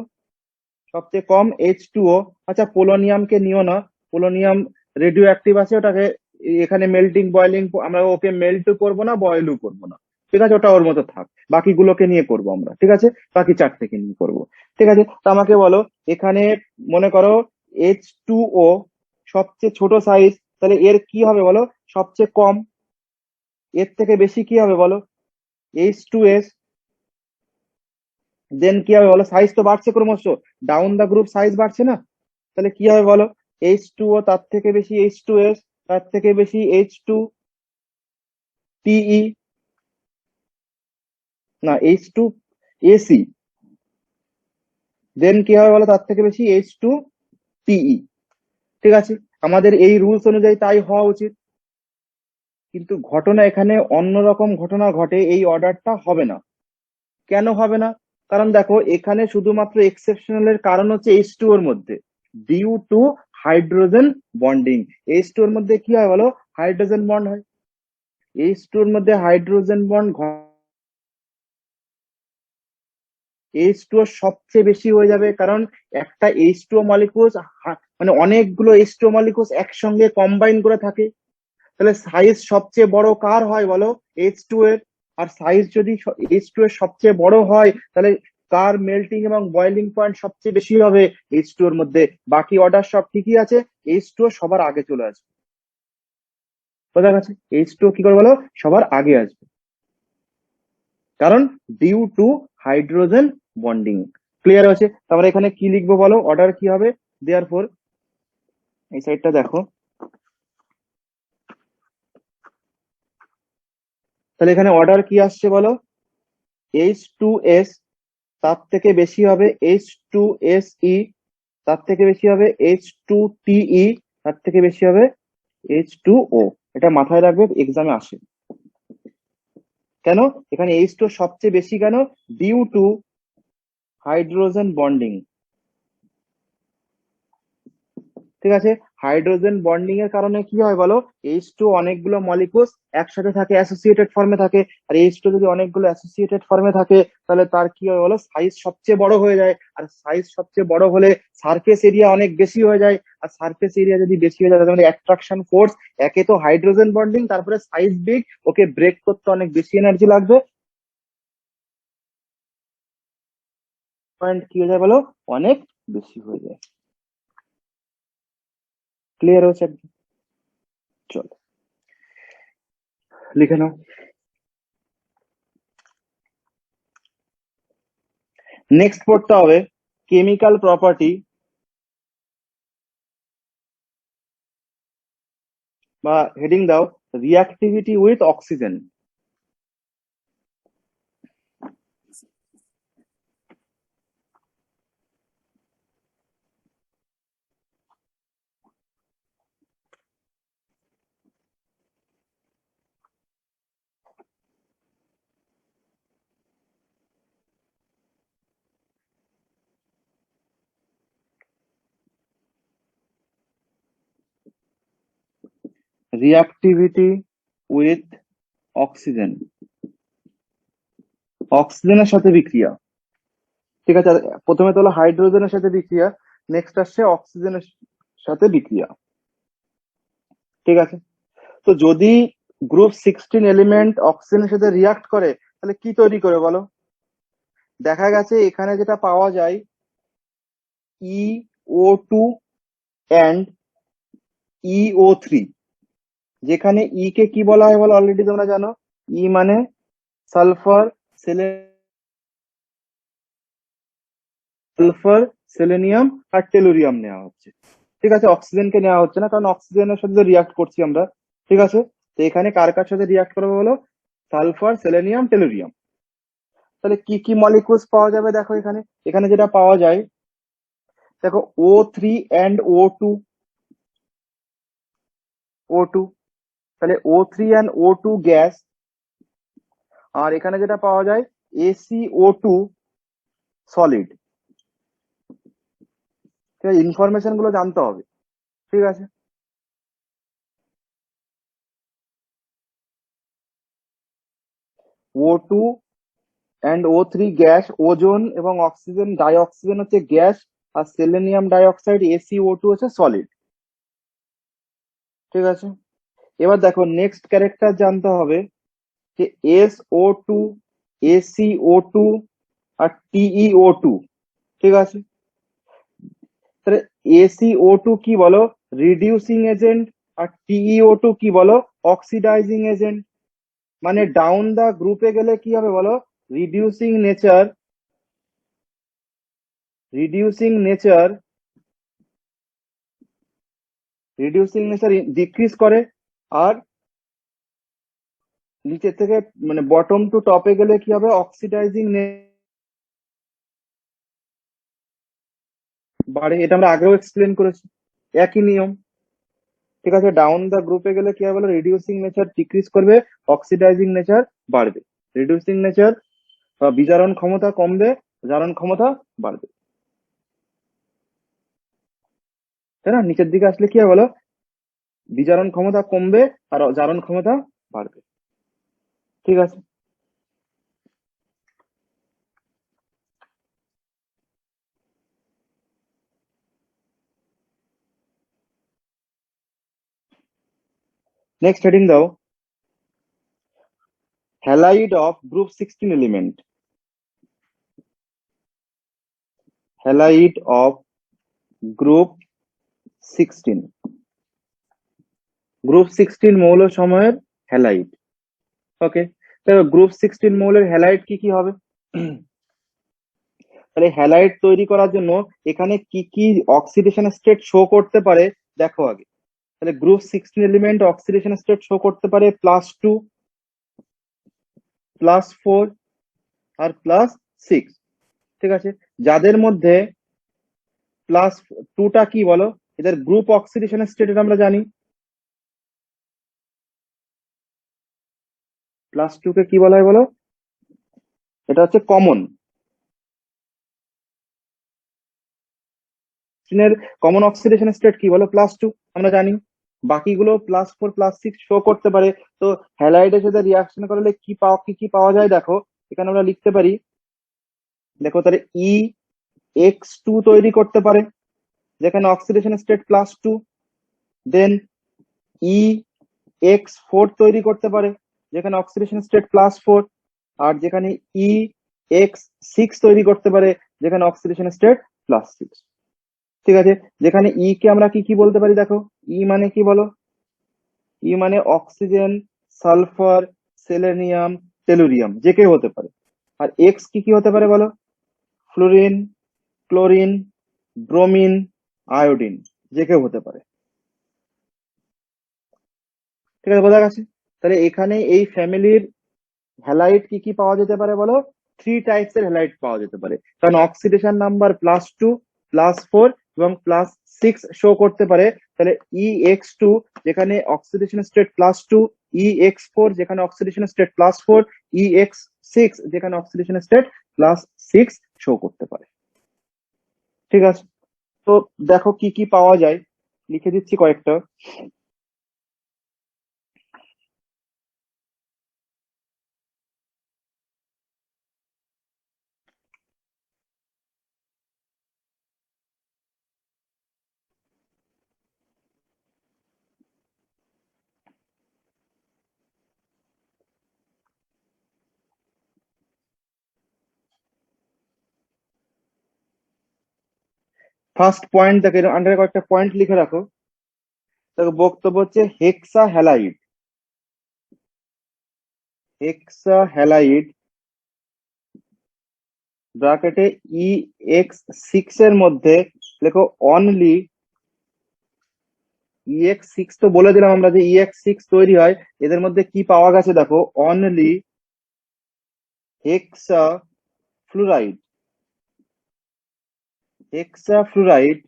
সবচেয়ে কম H2O। আচ্ছা পোলোনিয়ামকে নিও না, পোলোনিয়াম রেডিও অ্যাক্টিভ আছে, ওটাকে এখানে মেল্টিং বয়লিং আমরা ওকে মেল্টও করবো না বয়েলও করবো না, ঠিক আছে, ওটা ওর মতো থাক, বাকিগুলোকে নিয়ে করবো আমরা। ঠিক আছে, বাকি চারটেকে নিয়ে করবো। ঠিক আছে, তো আমাকে বলো এখানে, মনে করো H2O সবচেয়ে ছোট সাইজ, তাহলে এর কি হবে বলো, সবচেয়ে কম। এর থেকে বেশি কি হবে বলো, H2S। দেন কি হবে বলো, সাইজ তো বাড়ছে ক্রমশ, ডাউন দা গ্রুপ সাইজ বাড়ছে না, তাহলে কি হবে বলো, H2O তার থেকে বেশি H2S, তার থেকে বেশি H2TE, না H2AC, দেন কি হবে বলো, তার থেকে বেশি H2TE। ঠিক আছে, আমাদের এই রুলস অনুযায়ী তাই হওয়া উচিত, কিন্তু ঘটনা এখানে অন্যরকম ঘটনা ঘটে, এই অর্ডারটা হবে না। কেন হবে না, কারণ দেখো এখানে শুধুমাত্র এক্সেপশনাল এর কারণ হচ্ছে H2 এর মধ্যে, due to hydrogen bonding. H2 এর মধ্যে কি হয় বলো, হাইড্রোজেন বন্ড হয়। H2 এর মধ্যে হাইড্রোজেন বন্ড H2O সবচেয়ে বেশি হয়ে যাবে, কারণ একটা H2O মলিকুলস মানে অনেকগুলো H2O মলিকুলস একসঙ্গে কম্বাইন করে থাকে। তাহলে সাইজ সবচেয়ে বড় কার হয় বলো, H2 এর। আর সাইজ যদি H2 এর সবচেয়ে বড় হয় তাহলে কার মেল্টিং এবং বয়লিং পয়েন্ট সবচেয়ে বেশি হবে, H2 এর মধ্যে। বাকি অর্ডার সব ঠিকই আছে, H2O সবার আগে চলে আসবে। বোঝা গেছে, H2O কি করে বলো, সবার আগে আসবে, কারণ due to hydrogen bonding. Clear আছে? তারপরে এখানে কি লিখবো বলো, অর্ডার কি হবে, দেয়ারফর এই সাইডটা দেখো, তাহলে এখানে অর্ডার কি আসছে বলো, H2S তার থেকে বেশি হবে H2SE, তার থেকে বেশি হবে H2TE, তার থেকে বেশি হবে H2O। এটা মাথায় রাখবে, এক্সামে আসে। কেন এখানে H2 সবচেয়ে বেশি কেন? Due to hydrogen bonding. ঠিক আছে, হাইড্রোজেন বন্ডিং এর কারণে কি হয় বলো? H2 অনেকগুলো মলিকুলস একসাথে থাকে, অ্যাসোসিয়েটেড ফর্মে থাকে। আর H2 যদি অনেকগুলো অ্যাসোসিয়েটেড ফর্মে থাকে তাহলে তার কি হয় বলো? সাইজ সবচেয়ে বড় হয়ে যায়। আর সাইজ সবচেয়ে বড় হলে সারফেস এরিয়া অনেক বেশি হয়ে যায়। আর সারফেস এরিয়া যদি বেশি হয়ে যায় তাহলে অ্যাট্রাকশন ফোর্স, একে তো হাইড্রোজেন বন্ডিং, তারপরে সাইজ বিগ, ওকে ব্রেক করতে অনেক বেশি এনার্জি লাগবে। পয়েন্ট কি হয়ে যায় বলো? অনেক বেশি হয়ে যায়। ক্লিয়ার হচ্ছে একদম? চলো লিখে নাও। নেক্সট পড়তে হবে কেমিক্যাল প্রপার্টি বা হেডিং দাও reactivity with oxygen. Reactivity with oxygen, অক্সিজেনের সাথে বিক্রিয়া। ঠিক আছে, প্রথমে তো হলো হাইড্রোজেনের সাথে বিক্রিয়া, নেক্সট আসছে অক্সিজেনের সাথে বিক্রিয়া। ঠিক আছে, তো যদি গ্রুপ 16 এলিমেন্ট অক্সিজেনের সাথে রিয়াক্ট করে তাহলে কি তৈরি করে বলো? দেখা গেছে এখানে যেটা পাওয়া যায় EO2 অ্যান্ড EO3। যেখানে ই কে কি বলা হয় বলো? অলরেডি তোমরা জানো, ই মানে সালফার, সেলেনিয়াম আর টেলুরিয়াম নেওয়া হচ্ছে। ঠিক আছে, অক্সিজেনকে নেওয়া হচ্ছে না, কারণ অক্সিজেনের সাথে রিয়াক্ট করছি আমরা। ঠিক আছে, তো এখানে কার কার সাথে রিয়াক্ট করবে বলো? Sulphur, selenium, tellurium. তাহলে কি কি মলিকুলস পাওয়া যাবে দেখো এখানে। এখানে যেটা পাওয়া যায় দেখো O3 অ্যান্ড O2, তাহলে O3 অ্যান্ড O2 গ্যাস। আর এখানে যেটা পাওয়া যায় ACO2 সলিড। ঠিক আছে, ইনফরমেশন গুলো জানতে হবে। ঠিক আছে, O2 and O3 gas, ozone এবং অক্সিজেন ডাই অক্সিজেন হচ্ছে গ্যাস, আর সেলেনিয়াম ডাইঅক্সাইড ACO2 হচ্ছে সলিড। ঠিক আছে, এবার দেখো নেক্সট ক্যারেক্টার জানতে হবে যে SO2, ACO2 আর TeO2। ঠিক আছে, তাহলে ACO2 কি বলো? Reducing agent. আর TeO2 কি বলো? Oxidising agent. মানে ডাউন দা গ্রুপে গেলে কি হবে বলো? Reducing nature, reducing nature decrease করে। আর নিচের থেকে মানে বটম টু টপে গেলে কি হবে? অক্সিডাইজিং বাড়ে। এটা আমরা আগেও এক্সপ্লেন করেছি, একই নিয়ম। ঠিক আছে, ডাউন দা গ্রুপে গেলে কি হবে? রিডিউসিং নেচার ডিক্রিজ করবে, অক্সিডাইজিং নেচার বাড়বে। রিডিউসিং নেচার বা বিজারণ ক্ষমতা কমবে, জারণ ক্ষমতা বাড়বে। তাই না? নিচের দিকে আসলে কি হবে বলো? বিজারণ ক্ষমতা কমবে আর জারণ ক্ষমতা বাড়বে। ঠিক আছে, নেক্সট হেডিং দাও halide of group 16 element. Halide of group 16, group 16 মৌল সময়ের হ্যালাইড। ওকে, তাহলে গ্রুপ 16 মৌলের হ্যালাইড কি কি হবে? তাহলে হ্যালাইড তৈরি করার জন্য এখানে কি কি অক্সিডেশন স্টেট শো করতে পারে দেখো আগে। তাহলে group 16 element oxidation state show করতে পারে +2, +4 আর +6। ঠিক আছে, যাদের মধ্যে +2টা কি বলো, এদের গ্রুপ অক্সিডেশন স্টেট আমরা জানি। +2 কে কি বলা হয় বলো, এটা হচ্ছে কমন কমন অক্সিডেশন স্টেট কি বলো, +2 আমরা জানি। বাকিগুলো +4 +6 শো করতে পারে। তো হ্যালাইডের সাথে রিয়াকশন করলে কি পাওয়া যায় দেখো, এখানে আমরা লিখতে পারি, দেখো তাহলে EX2 তৈরি করতে পারে যেখানে অক্সিডেশন স্টেট +2, দেন EX4 তৈরি করতে পারে যেখানে অক্সিডেশন স্টেট +4, আর যেখানে EX6 তৈরি করতে পারে যেখানে অক্সিডেশন স্টেট +6। ঠিক আছে, যেখানে কে আমরা কি কি বলতে পারি দেখো, মানে কি বলো, মানে অক্সিজেন, সালফার, সেলেনিয়াম, টেলুরিয়াম, যে কেউ হতে পারে। আর এক্স কি কি হতে পারে বলো, ফ্লোরিন, ক্লোরিন, ব্রোমিন, আয়োডিন, যে কেউ হতে পারে। ঠিক আছে, বোঝা গেছে? তাহলে এখানে এই ফ্যামিলির হ্যালাইড কি কি পাওয়া যেতে পারে বলো, 3 টাইপসের হ্যালাইড পাওয়া যেতে পারে, কারণ অক্সিডেশন নাম্বার +2, +4 এবং +6 শো করতে পারে। তাহলে EX2 যেখানে অক্সিডেশন স্টেট +2, EX4 যেখানে অক্সিডেশন স্টেট +4, EX6 যেখানে অক্সিডেশন স্টেট +6 শো করতে পারে। ঠিক আছে, তো দেখো কি কি পাওয়া যায়, লিখে দিচ্ছি কয়েকটা। ফার্স্ট পয়েন্ট দেখে আন্ডারে কয়েকটা পয়েন্ট লিখে রাখো। দেখো বক্তব্য হচ্ছে হেক্সা হ্যালাইড, হেক্সাহ্যালাইড ব্র্যাকেটে EX6 এর মধ্যে লেখো অনলি, EX6 তো বলে দিলাম আমরা যে EX6 তৈরি হয়, এদের মধ্যে কি পাওয়া গেছে দেখো, only hexa fluoride, হেক্সাফ্লুরাইড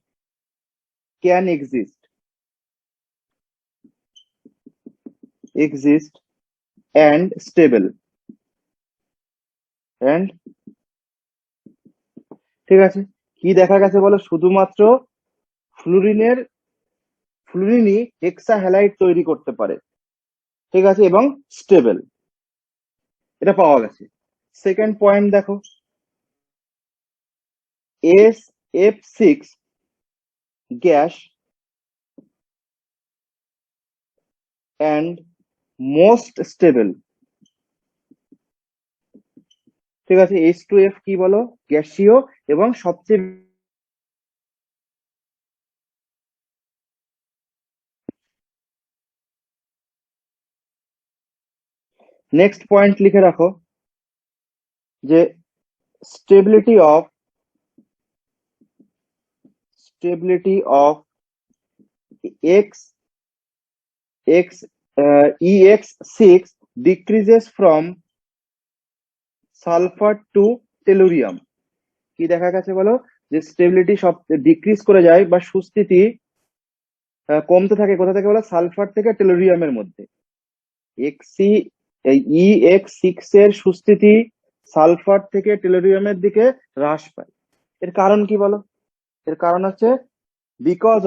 can exist and stable and, ঠিক আছে, কি দেখা গেছে বলো, শুধুমাত্র ফ্লুরিনই হেক্সাহ্যালাইড তৈরি করতে পারে। ঠিক আছে, এবং স্টেবল, এটা পাওয়া গেছে। সেকেন্ড পয়েন্ট দেখো, SF6 gas and most stable. ঠিক আছে, H2F কি বলো, গ্যাসীয় এবং সবচেয়ে। নেক্সট পয়েন্ট লিখে রাখো যে stability of EX6 decreases from sulphur to tellurium. কি দেখা গেছে বলো, যে স্টেবিলিটি সব ডিক্রিজ করে যায় বা সুস্থিতি কমতে থাকে, কোথা থেকে বলো, সালফার থেকে টেলুরিয়ামের মধ্যে। EX6 এর সুস্থিতি সালফার থেকে টেলুরিয়ামের দিকে হ্রাস পায়। এর কারণ কি বলো, এর কারণ হচ্ছে because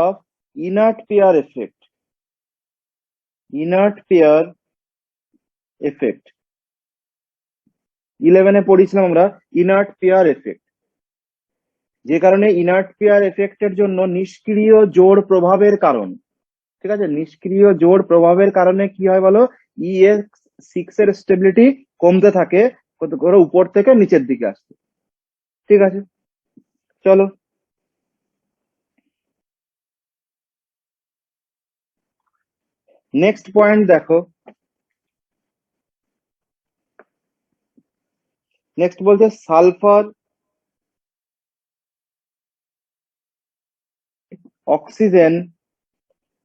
of inert pair effect 11-এ পড়েছিলাম আমরা ইনার্ট পেয়ার এফেক্ট, যে কারণে ইনার্ট পেয়ার এফেক্টের জন্য নিষ্ক্রিয় জোড় প্রভাবের কারণ। ঠিক আছে, নিষ্ক্রিয় জোড় প্রভাবের কারণে কি হয় বলো, EX6 এর স্টেবিলিটি কমতে থাকে, কত করে উপর থেকে নিচের দিকে আসছে। ঠিক আছে, চলো নেক্সট পয়েন্ট দেখো। নেক্সট বলছে sulphur oxygen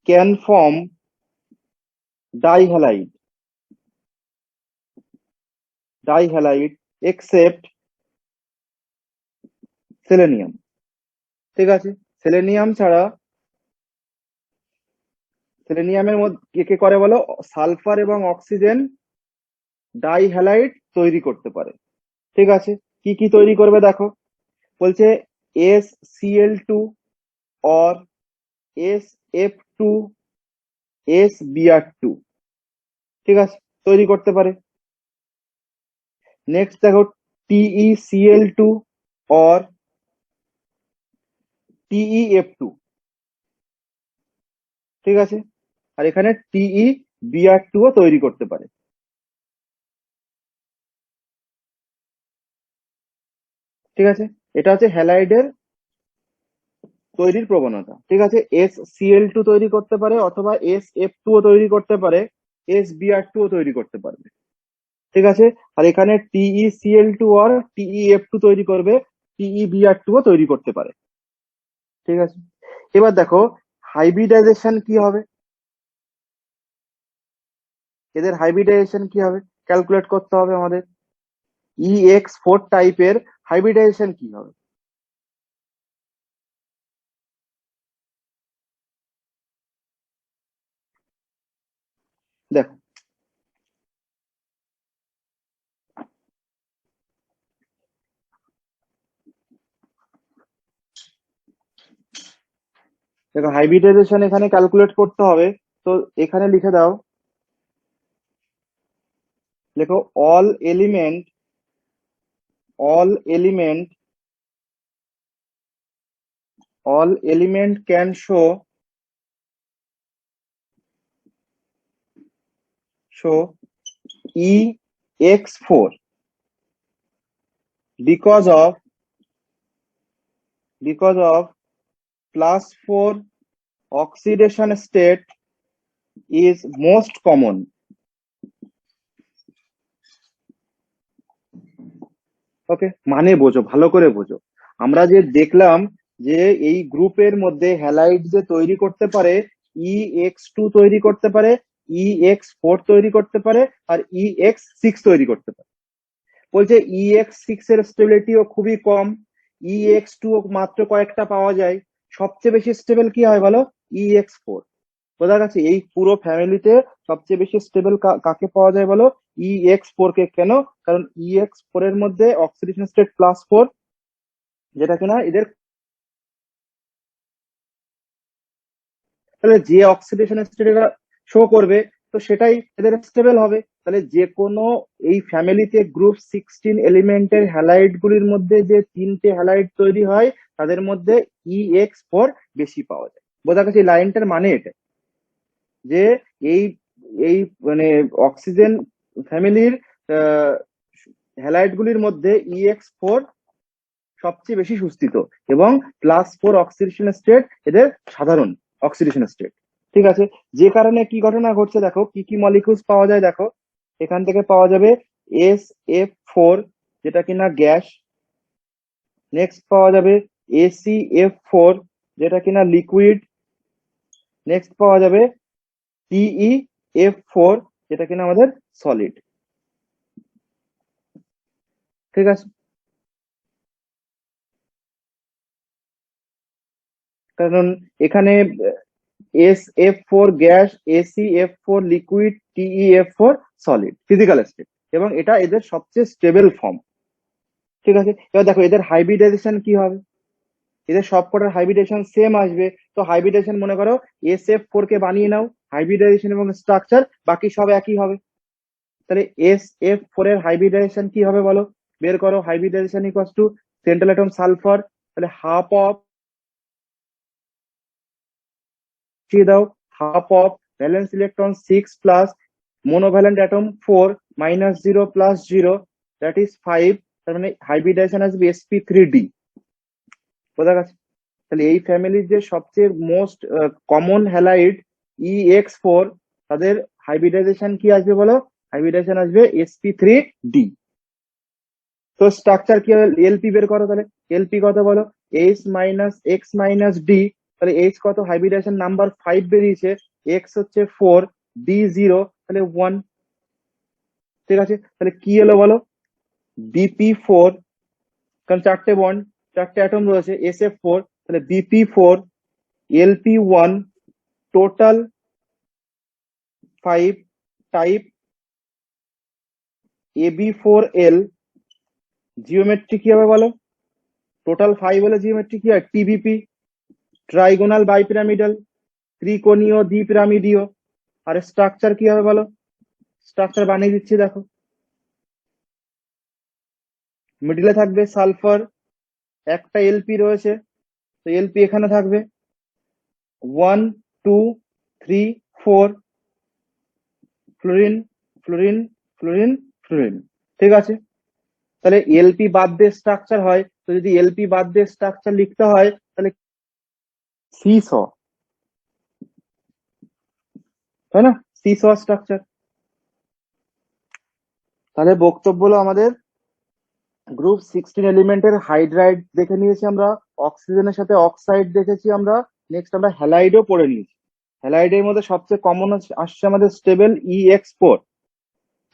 can form dihalide except selenium. ঠিক আছে, সেলেনিয়াম ছাড়া, সেলেনিয়ামের মধ্যে কে কে করে বলো, সালফার এবং অক্সিজেন ডাই হ্যালাইড তৈরি করতে পারে। ঠিক আছে, কি কি তৈরি করবে দেখো, বলছে SCl2 or SF2 SBr2, ঠিক আছে, তৈরি করতে পারে। নেক্সট দেখো TeCl2 or TeF2, ঠিক আছে, আর এখানে TeBr2 ও তৈরি করতে পারে। ঠিক আছে, এটা হচ্ছে হ্যালাইডের তৈরির প্রবণতা। ঠিক আছে, SCl2 তৈরি করতে পারে অথবা SF2 ও তৈরি করতে পারে, SBr2 ও তৈরি করতে পারবে। ঠিক আছে, আর এখানে TeCl2 আর TeF2 তৈরি করবে, TeBr2 ও তৈরি করতে পারে। ঠিক আছে, এবার দেখো হাইব্রিডাইজেশন কি হবে, এদের হাইব্রিডাইজেশন কি হবে ক্যালকুলেট করতে হবে আমাদের। EX4 টাইপের হাইব্রিডাইজেশন কি হবে, দেখো দেখো হাইব্রিডাইজেশন এখানে ক্যালকুলেট করতে হবে। তো এখানে লিখে দাও, লেখো all element, all element all element can show EX4 because of +4 oxidation state is most common। ওকে, মানে বোঝো, ভালো করে বোঝো। আমরা যে দেখলাম যে এই গ্রুপের মধ্যে হ্যালাইড যে তৈরি করতে পারে, EX2 তৈরি করতে পারে, EX4 তৈরি করতে পারে, আর EX6 তৈরি করতে পারে। বলছে EX6 এর স্টেবিলিটিও খুবই কম, EX2 মাত্র কয়েকটা পাওয়া যায়, সবচেয়ে বেশি স্টেবল কি হয় বলো, EX4। বোঝা গেছে, এই পুরো ফ্যামিলিতে সবচেয়ে বেশি স্টেবল কাকে পাওয়া যায় বলো, EX4 কে। কেন, কারণ EX4 এর মধ্যে অক্সিডেশন স্টেট +4, যেটা কিনা এদের, তাহলে যে অক্সিডেশন স্টেট এরা শো করবে তো সেটাই এদের স্টেবল হবে। তাহলে যে কোনো এই ফ্যামিলিতে গ্রুপ 16 এলিমেন্টের হ্যালাইড গুলির মধ্যে যে তিনটে হ্যালাইড তৈরি হয় তাদের মধ্যে EX4 বেশি পাওয়া যায়। বোঝা গেছে, এই লাইনটার মানে এটা যে এই এই মানে অক্সিজেন ফ্যামিলির হ্যালাইড গুলির মধ্যে EX4 সবচেয়ে বেশি সুস্থিত এবং +4 অক্সিডেশন স্টেট এদের সাধারণ অক্সিডেশন স্টেট। ঠিক আছে, যে কারণে কি ঘটনা ঘটছে দেখো, কি কি মলিকিউলস পাওয়া যায় দেখো, এখান থেকে পাওয়া যাবে SF4 যেটা কিনা গ্যাস, নেক্সট পাওয়া যাবে ACF4 যেটা কিনা লিকুইড, নেক্সট পাওয়া যাবে TeF4 যেটা কিনা আমাদের সলিড। ঠিক আছে, কারণ এখানে SF4 gas, ACF4 liquid, TeF4 solid physical state, এবং এটা এদের সবচেয়ে স্টেবল ফর্ম। ঠিক আছে, এবার দেখো এদের হাইব্রিডাইজেশন কি হবে, এদের সবকটার হাইব্রিডেশন সেম আসবে। তো হাইব্রিডেশন মনে করো SF4 কে বানিয়ে নাও, হাইব্রিডাইজেশন এবং স্ট্রাকচার বাকি সব একই হবে। তাহলে SF4 এর হাইব্রিডাইজেশন কি হবে বলো, বের করো। Hybridisation equals to central atom sulphur, তাহলে হাফ অফ দাও, half of valence electron 6 plus monovalent atom 4 -0 + 0 that is 5। তার মানে হাইব্রিডাইজেশন আসবে sp3d। বোঝা গেছে, তাহলে এই ফ্যামিলির যে সবচেয়ে মোস্ট কমন হ্যালাইড EX4, তাদের হাইব্রিডাইজেশন কি আসবে বলো, হাইব্রিডাইজেশন আসবে sp3d। তো স্ট্রাকচার কি হবে, এলপি বের করো, তাহলে এলপি কত বলো, H - X - D, তাহলে H কত, হাইব্রিডাইজেশন নাম্বার 5 বেরিয়েছে, X হচ্ছে 4, D 0, তাহলে 1। ঠিক আছে, তাহলে কি এলো বলো, BP4, কারণ চারটে বন্ড, চারটে অ্যাটম রয়েছে, SF4, তাহলে BP4 LP1 total 5 type AB4L geometry কি হবে বলো? টোটাল 5 হলে জিওমেট্রি কি হয়? TBP, ট্রাইগোনাল বাইপিরামিডাল, ত্রিকোণীয় দ্বিপিরামিডীয়। আর স্ট্রাকচার কি হবে বলো? স্ট্রাকচার বানিয়ে দিচ্ছি দেখো। মিডিলে থাকবে সালফার, একটা এলপি রয়েছে, তো এলপি এখানে থাকবে 1 2 3 4, ফ্লোরিন ফ্লোরিন ফ্লোরিন ফ্লোরিন। ঠিক আছে, তাহলে এলপি বাদ দিয়ে স্ট্রাকচার হয়, তো যদি এলপি বাদ দিয়ে স্ট্রাকচার লিখতে হয় তাহলে সিস, তাই না? Cis structure. তাহলে বক্তব্য হলো আমাদের গ্রুপ 16 এলিমেন্টের হাইড্রাইড দেখে নিয়েছি আমরা, অক্সিজেনের সাথে অক্সাইড দেখেছি আমরা, নেক্সট আমরা হ্যালাইডও পড়ে নিয়েছি। হ্যালাইডের মধ্যে সবচেয়ে কমন আসছে আমাদের স্টেবল EX4।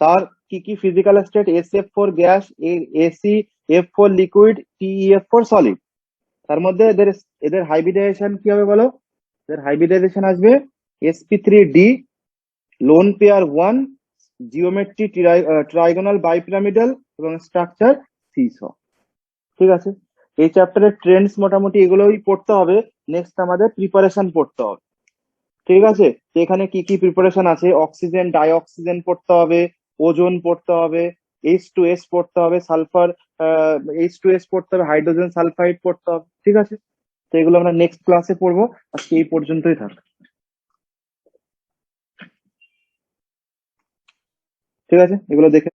তার কি কি physical state? SF4 gas, AC-F4 liquid, TeF4 solid. তার মধ্যে এদের এদের হাইব্রিডাইজেশন কি হবে বলো? এদের হাইব্রিডাইজেশন আসবে sp3d, lone pair 1, geometry trigonal bipyramidal এবং স্ট্রাকচার সিস। ঠিক আছে, এই চ্যাপ্টারের ট্রেন্ডস মোটামুটি এগুলোই পড়তে হবে। নেক্সট আমাদের প্রিপারেশন পড়তে হবে। ঠিক আছে, তো এখানে কি কি প্রিপারেশন আছে? অক্সিজেন ডাইঅক্সিজেন পড়তে হবে, ওজোন পড়তে হবে, H2S পড়তে হবে, সালফার H2S পড়তে হবে, হাইড্রোজেন সালফাইড পড়তে হবে। ঠিক আছে, তো এগুলো আমরা নেক্সট ক্লাসে পড়বো। আজকে এই পর্যন্তই থাক। ঠিক আছে, এগুলো দেখে